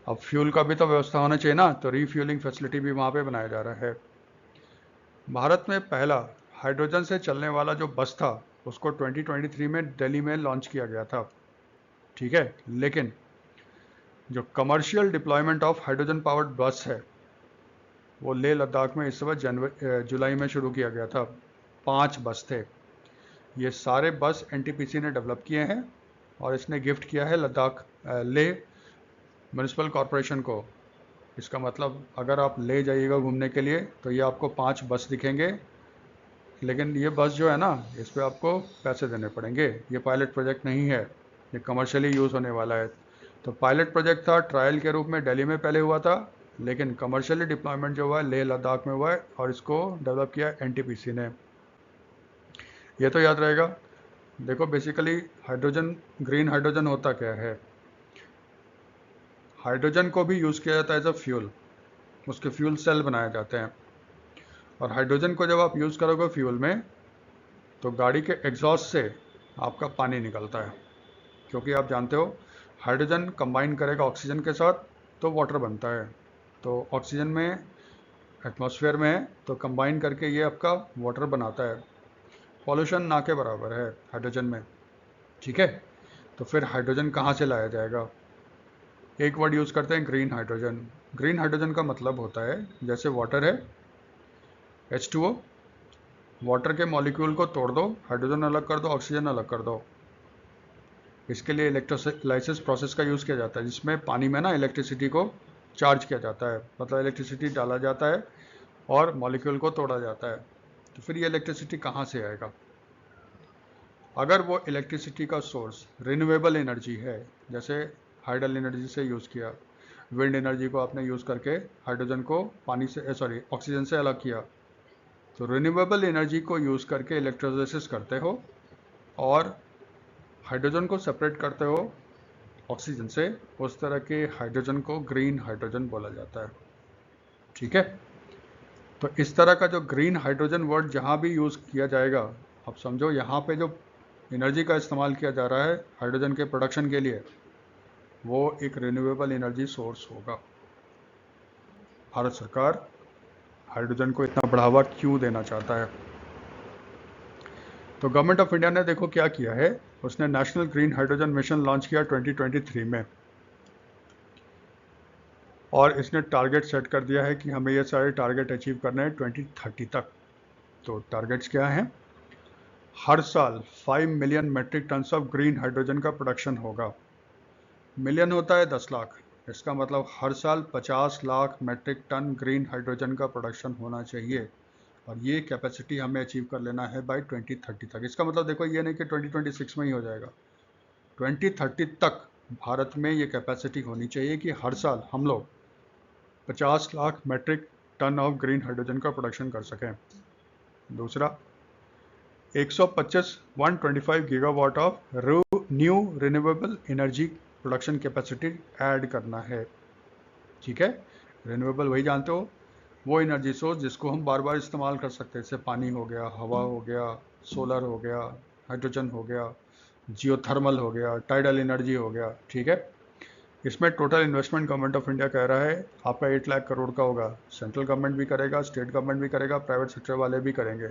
अब फ्यूल का भी तो व्यवस्था होना चाहिए ना, तो रीफ्यूलिंग फैसिलिटी भी वहाँ पे बनाया जा रहा है। भारत में पहला हाइड्रोजन से चलने वाला जो बस था उसको 2023 में दिल्ली में लॉन्च किया गया था, ठीक है। लेकिन जो commercial deployment of hydrogen powered बस है वो लेह लद्दाख में इस समय जुलाई में शुरू किया गया था। 5 बस थे। ये सारे बस एनटीपीसी ने डेवलप किए हैं और इसने गिफ्ट किया है लद्दाख लेह म्यूनिसिपल कॉरपोरेशन को। इसका मतलब अगर आप ले जाइएगा घूमने के लिए तो ये आपको 5 बस दिखेंगे, लेकिन ये बस जो है ना इस पर आपको पैसे देने पड़ेंगे। ये पायलट प्रोजेक्ट नहीं है, ये कमर्शियली यूज़ होने वाला है। तो पायलट प्रोजेक्ट था, ट्रायल के रूप में दिल्ली में पहले हुआ था, लेकिन कमर्शियली डिप्लॉयमेंट जो हुआ है लेह लद्दाख में हुआ है और इसको डेवलप किया एनटीपीसी ने। ये तो याद रहेगा। देखो बेसिकली हाइड्रोजन, ग्रीन हाइड्रोजन होता क्या है। हाइड्रोजन को भी यूज़ किया जाता है एज अ फ्यूल, उसके फ्यूल सेल बनाए जाते हैं। और हाइड्रोजन को जब आप यूज़ करोगे फ्यूल में तो गाड़ी के एग्जॉस्ट से आपका पानी निकलता है, क्योंकि आप जानते हो हाइड्रोजन कंबाइन करेगा ऑक्सीजन के साथ तो वाटर बनता है। तो ऑक्सीजन में एटमॉस्फेयर में है तो कंबाइन करके ये आपका वाटर बनाता है। पॉल्यूशन ना के बराबर है हाइड्रोजन में, ठीक है। तो फिर हाइड्रोजन कहाँ से लाया जाएगा। एक वर्ड यूज़ करते हैं ग्रीन हाइड्रोजन। ग्रीन हाइड्रोजन का मतलब होता है जैसे वाटर है H2O, वाटर के मॉलिक्यूल को तोड़ दो, हाइड्रोजन अलग कर दो, ऑक्सीजन अलग कर दो। इसके लिए इलेक्ट्रोलाइसिस प्रोसेस का यूज़ किया जाता है, जिसमें पानी में ना इलेक्ट्रिसिटी को चार्ज किया जाता है, मतलब इलेक्ट्रिसिटी डाला जाता है और मॉलिक्यूल को तोड़ा जाता है। तो फिर ये इलेक्ट्रिसिटी कहाँ से आएगा। अगर वो इलेक्ट्रिसिटी का सोर्स रिन्यूएबल एनर्जी है, जैसे हाइडल एनर्जी से यूज़ किया, विंड एनर्जी को आपने यूज़ करके हाइड्रोजन को पानी से ऑक्सीजन से अलग किया, तो रिन्यूएबल एनर्जी को यूज़ करके इलेक्ट्रोलाइसिस करते हो और हाइड्रोजन को सेपरेट करते हो ऑक्सीजन से, उस तरह के हाइड्रोजन को ग्रीन हाइड्रोजन बोला जाता है, ठीक है। तो इस तरह का जो ग्रीन हाइड्रोजन वर्ड जहाँ भी यूज़ किया जाएगा, आप समझो यहाँ पे जो एनर्जी का इस्तेमाल किया जा रहा है हाइड्रोजन के प्रोडक्शन के लिए, वो एक रिन्यूएबल एनर्जी सोर्स होगा। भारत सरकार हाइड्रोजन को इतना बढ़ावा क्यों देना चाहता है। तो गवर्नमेंट ऑफ इंडिया ने देखो क्या किया है, उसने national green hydrogen mission launch किया 2023 में और इसने टारगेट सेट कर दिया है कि हमें ये सारे टारगेट अचीव करने हैं 2030 तक। तो टारगेट्स क्या हैं। हर साल 5 million metric tons of green hydrogen का प्रोडक्शन होगा। मिलियन होता है 10 लाख, इसका मतलब हर साल 50 lakh metric ton green hydrogen का प्रोडक्शन होना चाहिए और ये कैपेसिटी हमें अचीव कर लेना है बाय 2030 तक। इसका मतलब देखो ये नहीं कि 2026 में ही हो जाएगा, 2030 तक भारत में ये कैपेसिटी होनी चाहिए कि हर साल हम लोग 50 lakh metric ton of green hydrogen का प्रोडक्शन कर सकें। दूसरा 125 gigawatt of new renewable energy production capacity add करना है, ठीक है। रिन्यूएबल वही जानते हो, वो एनर्जी सोर्स जिसको हम बार बार इस्तेमाल कर सकते हैं, जैसे पानी हो गया, हवा हो गया, सोलर हो गया, हाइड्रोजन हो गया, जियोथर्मल हो गया, टाइडल एनर्जी हो गया, ठीक है। इसमें total investment government of India कह रहा है आपका 8 लाख करोड़ का होगा। सेंट्रल गवर्नमेंट भी करेगा, स्टेट गवर्नमेंट भी करेगा, प्राइवेट सेक्टर वाले भी करेंगे।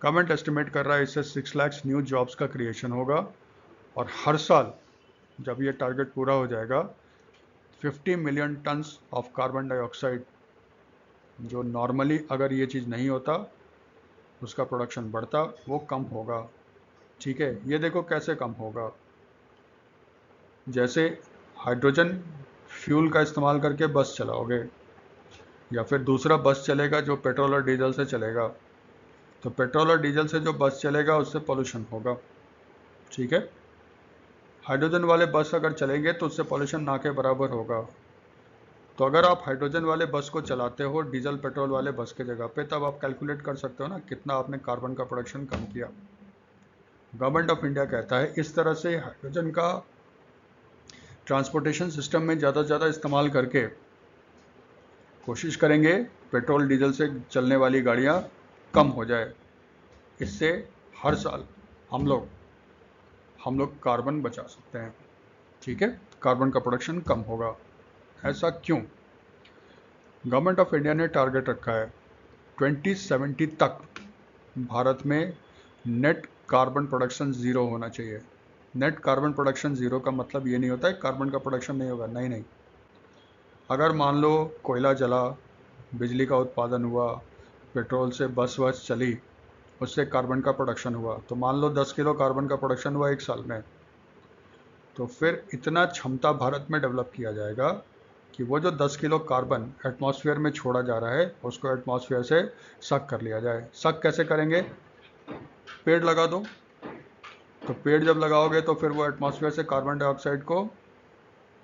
गवर्नमेंट एस्टिमेट कर रहा है इससे 6 लाख न्यू जॉब्स का क्रिएशन होगा और हर साल जब ये टारगेट पूरा हो जाएगा 50 million tons of carbon dioxide, जो नॉर्मली अगर ये चीज़ नहीं होता उसका प्रोडक्शन बढ़ता, वो कम होगा, ठीक है। ये देखो कैसे कम होगा। जैसे हाइड्रोजन फ्यूल का इस्तेमाल करके बस चलाओगे या फिर दूसरा बस चलेगा जो पेट्रोल और डीजल से चलेगा, तो पेट्रोल और डीजल से जो बस चलेगा उससे पोल्यूशन होगा, ठीक है। हाइड्रोजन वाले बस अगर चलेंगे तो उससे पोल्यूशन ना के बराबर होगा। तो अगर आप हाइड्रोजन वाले बस को चलाते हो डीजल पेट्रोल वाले बस के जगह पे, तब आप कैलकुलेट कर सकते हो ना कितना आपने कार्बन का प्रोडक्शन कम किया। गवर्नमेंट ऑफ इंडिया कहता है इस तरह से हाइड्रोजन का ट्रांसपोर्टेशन सिस्टम में ज़्यादा से ज़्यादा इस्तेमाल करके कोशिश करेंगे पेट्रोल डीजल से चलने वाली गाड़ियाँ कम हो जाए, इससे हर साल हम लोग कार्बन बचा सकते हैं। ठीक है, कार्बन का प्रोडक्शन कम होगा। ऐसा क्यों? गवर्नमेंट ऑफ इंडिया ने टारगेट रखा है 2070 तक भारत में नेट कार्बन प्रोडक्शन ज़ीरो होना चाहिए। नेट कार्बन प्रोडक्शन ज़ीरो का मतलब ये नहीं होता है कार्बन का प्रोडक्शन नहीं होगा, नहीं नहीं। अगर मान लो कोयला जला, बिजली का उत्पादन हुआ, पेट्रोल से बस वस चली, उससे कार्बन का प्रोडक्शन हुआ, तो मान लो 10 किलो कार्बन का प्रोडक्शन हुआ एक साल में, तो फिर इतना क्षमता भारत में डेवलप किया जाएगा कि वो जो 10 किलो कार्बन एटमॉस्फेयर में छोड़ा जा रहा है उसको एटमॉस्फेयर से सक कर लिया जाए। सक कैसे करेंगे? पेड़ लगा दो, तो पेड़ जब लगाओगे तो फिर वो एटमॉस्फेयर से कार्बन डाइऑक्साइड को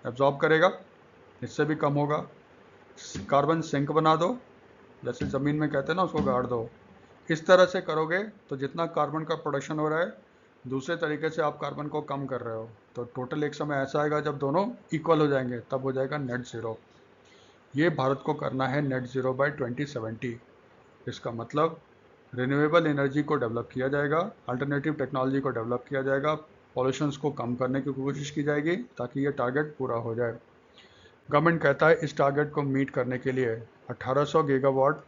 एब्जॉर्ब करेगा, इससे भी कम होगा। कार्बन सिंक बना दो, जैसे ज़मीन में कहते हैं ना, उसको गाड़ दो। इस तरह से करोगे तो जितना कार्बन का प्रोडक्शन हो रहा है, दूसरे तरीके से आप कार्बन को कम कर रहे हो, तो टोटल एक समय ऐसा आएगा जब दोनों इक्वल हो जाएंगे, तब हो जाएगा नेट ज़ीरो। ये भारत को करना है नेट ज़ीरो बाय 2070। इसका मतलब रिन्यूएबल एनर्जी को डेवलप किया जाएगा, अल्टरनेटिव टेक्नोलॉजी को डेवलप किया जाएगा, पॉल्यूशंस को कम करने की कोशिश की जाएगी ताकि ये टारगेट पूरा हो जाए। गवर्नमेंट कहता है इस टारगेट को मीट करने के लिए 1800 गीगावाट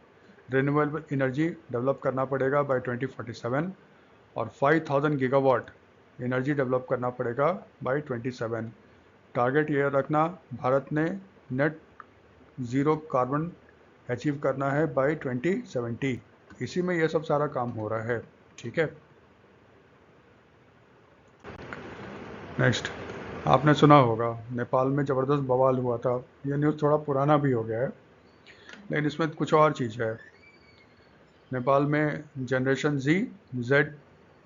रिन्यूएबल एनर्जी डेवलप करना पड़ेगा बाय 2047 और 5000 गीगावाट एनर्जी डेवलप करना पड़ेगा बाय 27। टारगेट ये रखना, भारत ने नेट ज़ीरो कार्बन अचीव करना है बाय 2070। इसी में ये सब सारा काम हो रहा है। ठीक है, नेक्स्ट, आपने सुना होगा नेपाल में ज़बरदस्त बवाल हुआ था। ये न्यूज़ थोड़ा पुराना भी हो गया है, लेकिन इसमें कुछ और चीज़ है। नेपाल में जनरेशन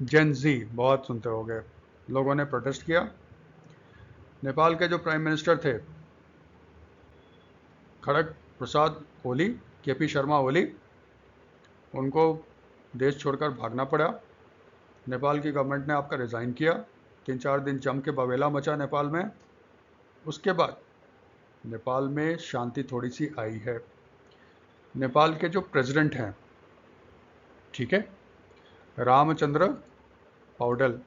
जेन जी बहुत सुनते होंगे, लोगों ने प्रोटेस्ट किया। नेपाल के जो प्राइम मिनिस्टर थे खड़ग प्रसाद ओली, केपी शर्मा ओली, उनको देश छोड़कर भागना पड़ा। नेपाल की गवर्नमेंट ने आपका रिज़ाइन किया। 3-4 दिन जम के बवेला मचा नेपाल में। उसके बाद नेपाल में शांति थोड़ी सी आई है। नेपाल के जो प्रेसिडेंट हैं, ठीक है, रामचंद्र पौडेल,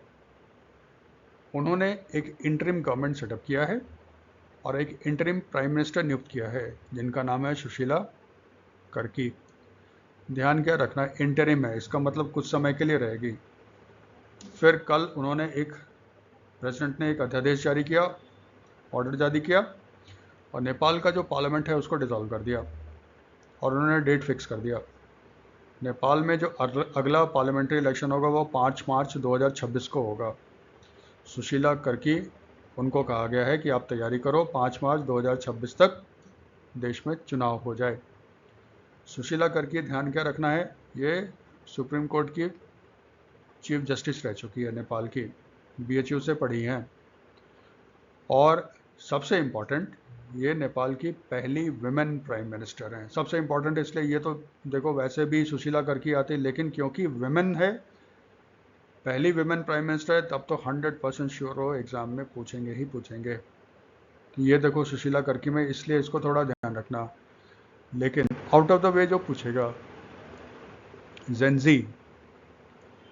उन्होंने एक इंटरिम गवर्नमेंट सेटअप किया है और एक इंटरिम प्राइम मिनिस्टर नियुक्त किया है जिनका नाम है सुशीला कर्की। ध्यान क्या रखना, इंटरिम है, इसका मतलब कुछ समय के लिए रहेगी। फिर कल उन्होंने प्रेसिडेंट ने एक अध्यादेश जारी किया, ऑर्डर जारी किया, और नेपाल का जो पार्लियामेंट है उसको डिसॉल्व कर दिया और उन्होंने डेट फिक्स कर दिया। नेपाल में जो अगला पार्लियामेंट्री इलेक्शन होगा वो 5 मार्च 2026 को होगा। सुशीला कर्की, उनको कहा गया है कि आप तैयारी करो, 5 मार्च 2026 तक देश में चुनाव हो जाए। सुशीला कर्की, ध्यान क्या रखना है, ये सुप्रीम कोर्ट की चीफ जस्टिस रह चुकी है नेपाल की, BHU से पढ़ी हैं, और सबसे इम्पॉर्टेंट, ये नेपाल की पहली विमेन प्राइम मिनिस्टर हैं। सबसे इम्पॉर्टेंट इसलिए, ये तो देखो वैसे भी सुशीला कर्की आती, लेकिन क्योंकि विमेन है, पहली विमेन प्राइम मिनिस्टर है, तब तो 100% श्योर हो एग्ज़ाम में पूछेंगे ही पूछेंगे। ये देखो सुशीला कर्की में, इसलिए इसको थोड़ा ध्यान रखना। लेकिन आउट ऑफ द वे जो पूछेगा, जेंजी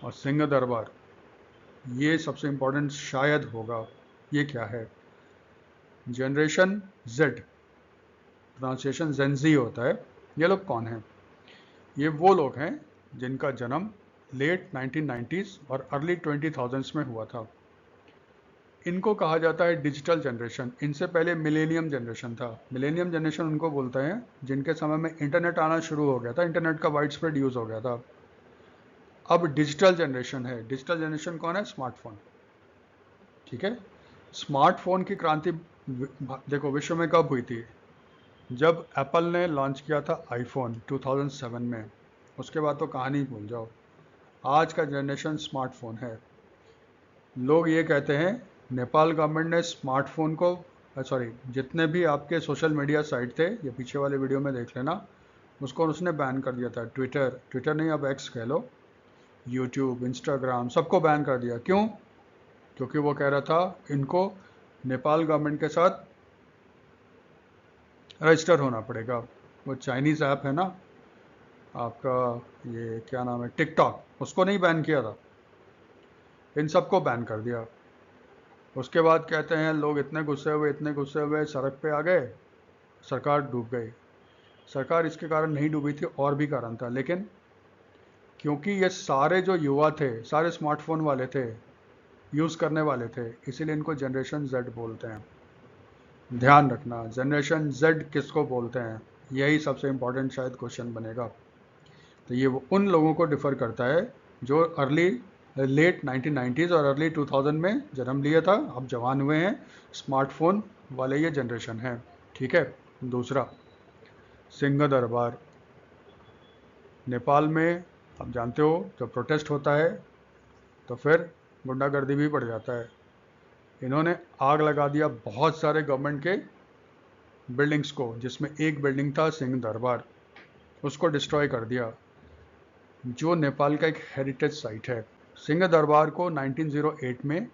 और सिंह दरबार, ये सबसे इम्पोर्टेंट शायद होगा। ये क्या है? जनरेशन जेड, प्रोनाउंसिएशन जेंजी होता है। ये लोग कौन हैं? ये वो लोग हैं जिनका जन्म लेट 1990s और अर्ली 2000s में हुआ था। इनको कहा जाता है डिजिटल जनरेशन। इनसे पहले मिलेनियम जनरेशन था। मिलेनियम जनरेशन उनको बोलते हैं जिनके समय में इंटरनेट आना शुरू हो गया था, इंटरनेट का वाइड स्प्रेड यूज़ हो गया था। अब डिजिटल जनरेशन है। डिजिटल जनरेशन कौन है? स्मार्टफोन। ठीक है, स्मार्टफोन की क्रांति देखो विश्व में कब हुई थी? जब एप्पल ने लॉन्च किया था आईफोन 2007 में। उसके बाद तो कहानी भूल जाओ। आज का जनरेशन स्मार्टफोन है। लोग ये कहते हैं नेपाल गवर्नमेंट ने स्मार्टफोन को, सॉरी, जितने भी आपके सोशल मीडिया साइट थे, ये पीछे वाले वीडियो में देख लेना, उसको उसने बैन कर दिया था। ट्विटर नहीं, अब एक्स कह लो, यूट्यूब, इंस्टाग्राम, सबको बैन कर दिया। क्यों? क्योंकि वो कह रहा था इनको नेपाल गवर्नमेंट के साथ रजिस्टर होना पड़ेगा। वो चाइनीज़ ऐप है ना आपका, ये क्या नाम है, टिकटॉक, उसको नहीं बैन किया था, इन सबको बैन कर दिया। उसके बाद कहते हैं लोग इतने गुस्से हुए सड़क पे आ गए, सरकार डूब गई। सरकार इसके कारण नहीं डूबी थी, और भी कारण था, लेकिन क्योंकि ये सारे जो युवा थे सारे स्मार्टफोन वाले थे, यूज़ करने वाले थे, इसीलिए इनको जनरेशन जेड बोलते हैं। ध्यान रखना, जनरेशन जेड किसको बोलते हैं, यही सबसे इंपॉर्टेंट शायद क्वेश्चन बनेगा। तो ये वो उन लोगों को डिफ़र करता है जो लेट 1990s और अर्ली 2000 में जन्म लिया था, अब जवान हुए हैं, स्मार्टफोन वाले ये जनरेशन है। ठीक है। दूसरा, सिंह दरबार। नेपाल में आप जानते हो जब प्रोटेस्ट होता है तो फिर गुंडागर्दी भी बढ़ जाता है। इन्होंने आग लगा दिया बहुत सारे गवर्नमेंट के बिल्डिंग्स को, जिसमें एक बिल्डिंग था सिंह दरबार, उसको डिस्ट्रॉय कर दिया, जो नेपाल का एक हेरिटेज साइट है। सिंह दरबार को 1908 में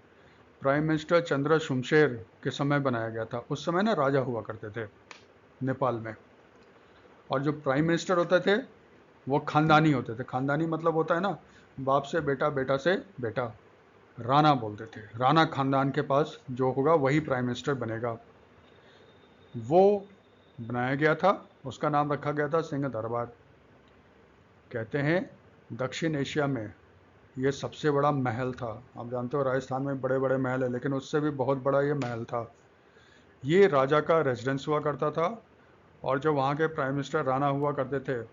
प्राइम मिनिस्टर चंद्र शुमशेर के समय बनाया गया था। उस समय ना राजा हुआ करते थे नेपाल में, और जो प्राइम मिनिस्टर होते थे वो खानदानी होते थे। खानदानी मतलब होता है ना, बाप से बेटा, बेटा से बेटा, राणा बोलते थे। राणा खानदान के पास जो होगा वही प्राइम मिनिस्टर बनेगा। वो बनाया गया था, उसका नाम रखा गया था सिंह दरबार। कहते हैं दक्षिण एशिया में ये सबसे बड़ा महल था। आप जानते हो राजस्थान में बड़े बड़े महल है, लेकिन उससे भी बहुत बड़ा ये महल था। ये राजा का रेजिडेंस हुआ करता था, और जो वहाँ के प्राइम मिनिस्टर राणा हुआ करते थे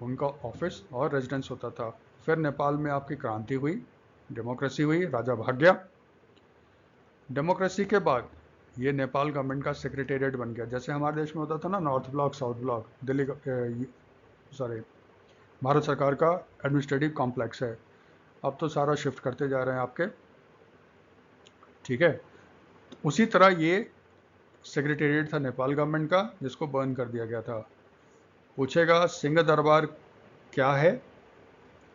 उनका ऑफिस और रेजिडेंस होता था। फिर नेपाल में आपकी क्रांति हुई, डेमोक्रेसी हुई, राजा भाग गया। डेमोक्रेसी के बाद ये नेपाल गवर्नमेंट का सेक्रेटेरिएट बन गया। जैसे हमारे देश में होता था ना north block, south block, Bharat सरकार का एडमिनिस्ट्रेटिव कॉम्प्लेक्स है। अब तो सारा शिफ्ट करते जा रहे हैं आपके। ठीक है। उसी तरह ये सेक्रेटेरिएट था नेपाल गवर्नमेंट का, जिसको बर्न कर दिया गया था। पूछेगा सिंह दरबार क्या है,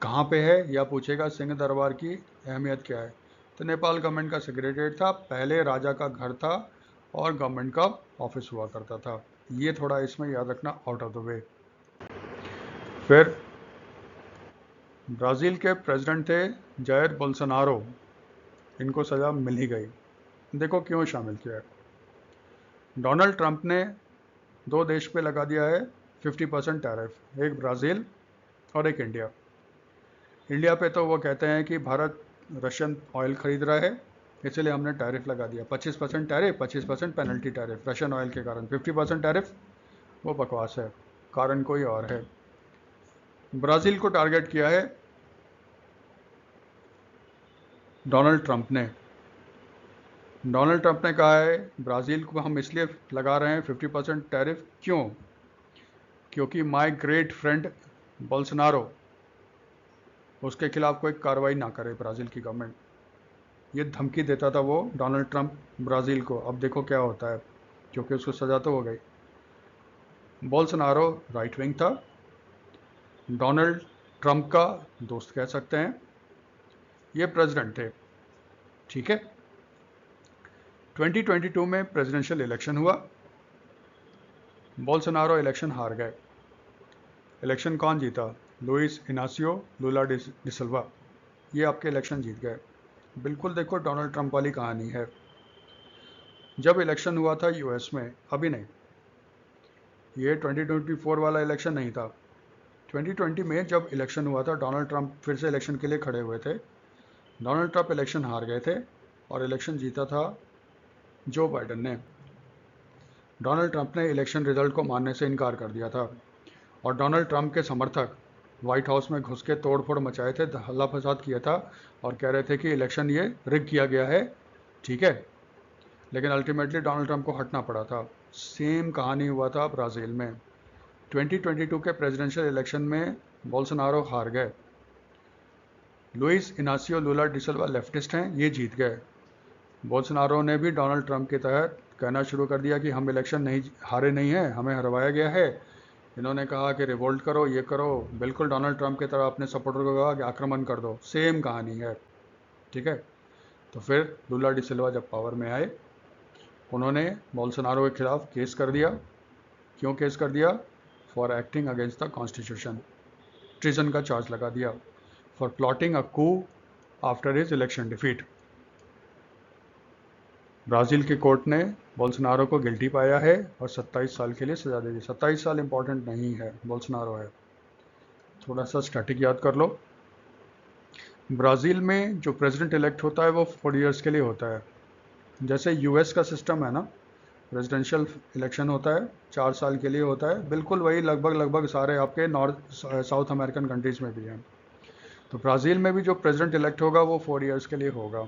कहाँ पे है, या पूछेगा सिंह दरबार की अहमियत क्या है, तो नेपाल गवर्नमेंट का सेक्रेटेरिएट था, पहले राजा का घर था और गवर्नमेंट का ऑफिस हुआ करता था। ये थोड़ा इसमें याद रखना, आउट ऑफ द वे। फिर ब्राज़ील के प्रेसिडेंट थे जायर बोल्सोनारो, इनको सज़ा मिल ही गई। देखो क्यों शामिल किया है। डोनाल्ड ट्रंप ने दो देश पे लगा दिया है 50% टैरिफ, एक ब्राज़ील और एक इंडिया। इंडिया पे तो वो कहते हैं कि भारत रशियन ऑयल खरीद रहा है, इसलिए हमने टैरिफ लगा दिया। 25% tariff, 25% penalty tariff Russian oil के कारण। 50% टैरिफ वो बकवास है, कारण कोई और है। ब्राज़ील को टारगेट किया है डोनाल्ड ट्रंप ने। डोनाल्ड ट्रंप ने कहा है ब्राज़ील को हम इसलिए लगा रहे हैं 50% टैरिफ, क्यों? क्योंकि माय ग्रेट फ्रेंड बोल्सोनारो, उसके खिलाफ कोई कार्रवाई ना करे ब्राज़ील की गवर्नमेंट। ये धमकी देता था वो डोनाल्ड ट्रंप ब्राज़ील को। अब देखो क्या होता है, क्योंकि उसको सज़ा तो हो गई। बोल्सोनारो राइट विंग था, डोनाल्ड ट्रंप का दोस्त कह सकते हैं। ये प्रेसिडेंट थे। ठीक है। 2022 में प्रेसिडेंशियल इलेक्शन हुआ, बोल्सोनारो इलेक्शन हार गए। इलेक्शन कौन जीता? लुइस इनासियो लुला डी सिल्वा, ये आपके इलेक्शन जीत गए। बिल्कुल देखो डोनाल्ड ट्रंप वाली कहानी है। जब इलेक्शन हुआ था यूएस में, अभी नहीं, ये 2024 वाला इलेक्शन नहीं था, 2020 में जब इलेक्शन हुआ था, डोनाल्ड ट्रंप फिर से इलेक्शन के लिए खड़े हुए थे। डोनाल्ड ट्रंप इलेक्शन हार गए थे और इलेक्शन जीता था जो बाइडन ने। डोनाल्ड ट्रंप ने इलेक्शन रिजल्ट को मानने से इनकार कर दिया था, और डोनाल्ड ट्रंप के समर्थक व्हाइट हाउस में घुस के तोड़फोड़ मचाए थे, हल्ला फसाद किया था, और कह रहे थे कि इलेक्शन ये रिग किया गया है। ठीक है। लेकिन अल्टीमेटली डोनाल्ड ट्रंप को हटना पड़ा था। सेम कहानी हुआ था ब्राज़ील में। 2022 के प्रेसिडेंशियल इलेक्शन में बोल्सोनारो हार गए। लुइस इनासियो लुला डी सिल्वा लेफ्टिस्ट हैं, ये जीत गए। बोल्सोनारो ने भी डोनाल्ड ट्रंप के तहत कहना शुरू कर दिया कि हम इलेक्शन नहीं हारे नहीं हैं, हमें हरवाया गया है। इन्होंने कहा कि रिवोल्ट करो, ये करो, बिल्कुल डोनाल्ड ट्रंप की तरह अपने सपोर्टर को कहा कि आक्रमण कर दो। सेम कहानी है। ठीक है। तो फिर लुला डी सिल्वा जब पावर में आए, उन्होंने बोल्सोनारो के खिलाफ केस कर दिया। क्यों केस कर दिया? For acting against the constitution, treason का चार्ज लगा दिया। For plotting a coup after his election defeat. Brazil की कोर्ट ने बोल्सोनारो को गिल्टी पाया है और 27 साल के लिए सजा दे दी। 27 साल इंपॉर्टेंट नहीं है, बोल्सोनारो है। थोड़ा सा स्टैटिक याद कर लो। ब्राज़ील में जो प्रेसिडेंट इलेक्ट होता है वो 4 इयर्स के लिए होता है। जैसे यूएस का सिस्टम है ना, प्रेसिडेंशियल इलेक्शन होता है 4 साल के लिए होता है, बिल्कुल वही लगभग सारे आपके नॉर्थ साउथ अमेरिकन कंट्रीज़ में भी हैं। तो ब्राज़ील में भी जो प्रेसिडेंट इलेक्ट होगा वो 4 इयर्स के लिए होगा।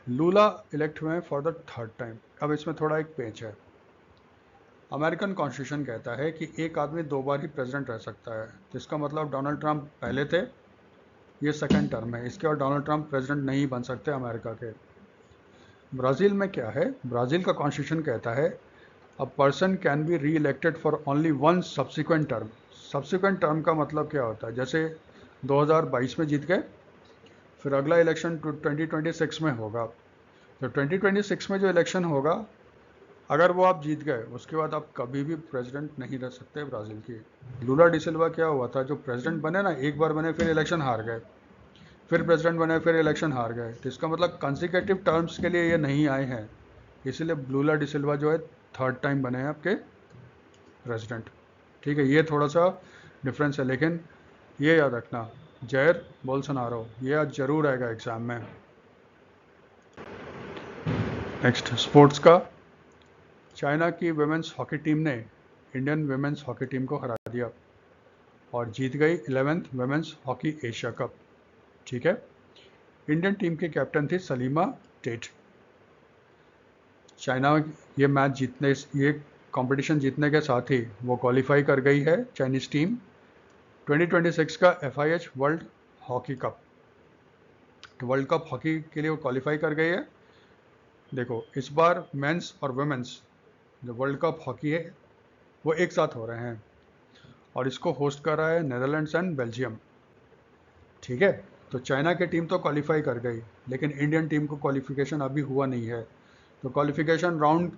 लूला इलेक्ट हुए हैं फॉर द 3rd टाइम। अब इसमें थोड़ा एक पेच है। अमेरिकन कॉन्स्टिट्यूशन कहता है कि एक आदमी 2 बार ही प्रेसिडेंट रह सकता है, जिसका मतलब डोनाल्ड ट्रंप पहले थे, ये 2nd टर्म है, इसके बाद डोनाल्ड ट्रंप प्रेसिडेंट नहीं बन सकते अमेरिका के। ब्राज़ील में क्या है, ब्राज़ील का कॉन्स्टिट्यूशन कहता है अ पर्सन कैन बी री elected for only 1 subsequent term. Subsequent term का मतलब क्या होता है, जैसे 2022 में जीत गए, फिर अगला इलेक्शन 2026 में होगा, तो 2026 में जो इलेक्शन होगा अगर वो आप जीत गए, उसके बाद आप कभी भी प्रेसिडेंट नहीं रह सकते ब्राज़ील की। लूला डी सिल्वा क्या हुआ था, जो प्रेसिडेंट बने ना, एक बार बने फिर इलेक्शन हार गए, फिर प्रेसिडेंट बने फिर इलेक्शन हार गए, तो इसका मतलब कंसिक्यूटिव टर्म्स के लिए ये नहीं आए हैं, इसीलिए लूला डी सिल्वा जो है 3rd टाइम बने हैं आपके प्रेसिडेंट। ठीक है, ये थोड़ा सा डिफरेंस है, लेकिन ये याद रखना, जैर बोल्सोनारो ये आज जरूर आएगा एग्जाम में। नेक्स्ट स्पोर्ट्स का, चाइना की वुमेन्स हॉकी टीम ने इंडियन वुमेन्स हॉकी टीम को हरा दिया और जीत गई 11th women's hockey Asia cup. ठीक है, इंडियन टीम के कैप्टन थी सलीमा टेट। चाइना ये मैच जीतने, ये कंपटीशन जीतने के साथ ही वो क्वालिफाई कर गई है चाइनीज टीम 2026 का FIH वर्ल्ड हॉकी कप। तो वर्ल्ड कप हॉकी के लिए वो क्वालिफाई कर गई है। देखो इस बार मेंस और वुमेन्स जो वर्ल्ड कप हॉकी है वो एक साथ हो रहे हैं और इसको होस्ट कर रहा है नेदरलैंड्स एंड बेल्जियम। ठीक है, तो चाइना की टीम तो क्वालिफाई कर गई, लेकिन इंडियन टीम को क्वालिफिकेशन अभी हुआ नहीं है, तो क्वालिफिकेशन राउंड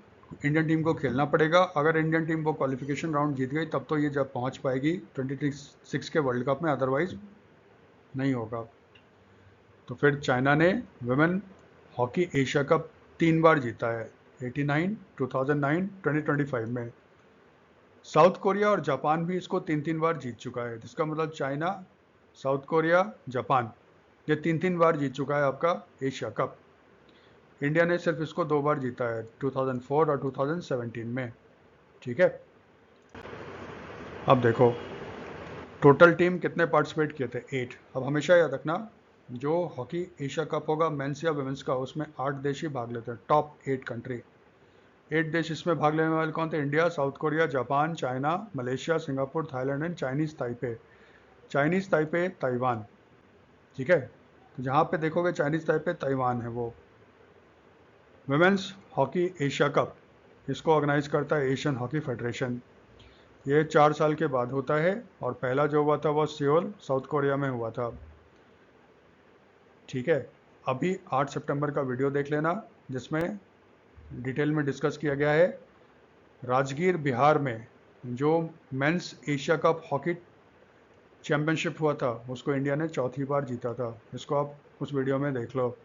इंडियन टीम को खेलना पड़ेगा। अगर इंडियन टीम वो क्वालिफिकेशन राउंड जीत गई तब तो ये जब पहुंच पाएगी 26 के वर्ल्ड कप में, अदरवाइज नहीं होगा। तो फिर चाइना ने वुमेन हॉकी एशिया कप 3 बार जीता है, 89, 2009, 2025 में। साउथ कोरिया और जापान भी इसको 3 बार जीत चुका है, जिसका मतलब चाइना, साउथ कोरिया, जापान ये 3 बार जीत चुका है आपका एशिया कप। इंडिया ने सिर्फ इसको 2 बार जीता है, 2004 और 2017 में। ठीक है, अब देखो टोटल टीम कितने पार्टिसिपेट किए थे, 8। अब हमेशा याद रखना, जो हॉकी एशिया कप होगा मेंस या वुमेन्स का, उसमें 8 देश ही भाग लेते हैं, टॉप 8 कंट्री। 8 देश इसमें भाग लेने वाले कौन थे, India, south Korea, Japan, China, Malaysia, Singapore, Thailand and Chinese Taipei. Chinese Taipei Taiwan. ठीक है, तो जहाँ पे देखोगे चाइनीज़ ताइपे ताइवान है वो। वुमेन्स हॉकी एशिया कप इसको ऑर्गेनाइज करता है एशियन हॉकी फेडरेशन। ये 4 साल के बाद होता है और पहला जो हुआ था वो सियोल साउथ कोरिया में हुआ था। ठीक है, अभी 8 सितंबर का वीडियो देख लेना जिसमें डिटेल में डिस्कस किया गया है। राजगीर बिहार में जो men's Asia cup hockey championship हुआ था उसको इंडिया ने 4थी बार जीता था, इसको आप उस वीडियो में देख लो।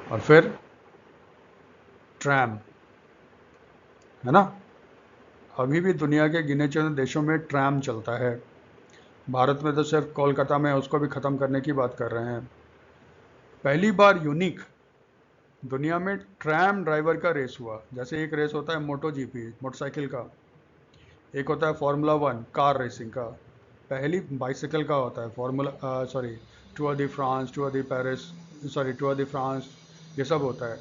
और फिर ट्रैम है ना, अभी भी दुनिया के गिने चुने देशों में ट्रैम चलता है। भारत में तो सिर्फ कोलकाता में उसको भी ख़त्म करने की बात कर रहे हैं। पहली बार यूनिक दुनिया में ट्रैम ड्राइवर का रेस हुआ। जैसे एक रेस होता है मोटो जीपी मोटरसाइकिल का, एक होता है फार्मूला 1 कार रेसिंग का, पहली बाइसिकल का होता है टूर दी फ्रांस, टूर दी पेरिस, टूर दी फ्रांस, ये सब होता है।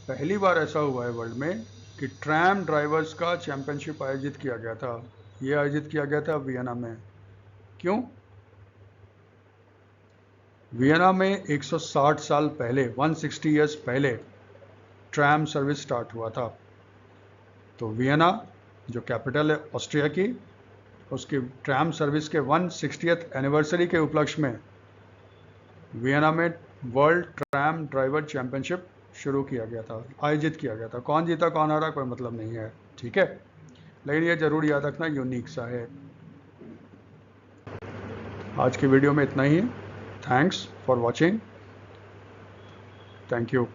पहली बार ऐसा हुआ है वर्ल्ड में कि ट्रैम ड्राइवर्स का चैंपियनशिप आयोजित किया गया था। ये आयोजित किया गया था वियना में। क्यों? वियना में 160 साल पहले, 160 ईयर्स पहले ट्रैम सर्विस स्टार्ट हुआ था। तो वियना जो कैपिटल है ऑस्ट्रिया की, उसकी ट्रैम सर्विस के 160th एनिवर्सरी के उपलक्ष्य में वियना में वर्ल्ड ट्रैम ड्राइवर चैंपियनशिप शुरू किया गया था, आयोजित किया गया था। कौन जीता कौन हारा कोई मतलब नहीं है, ठीक है, लेकिन ये जरूर याद रखना यूनिक सा है। आज की वीडियो में इतना ही है। Thanks for watching. Thank you.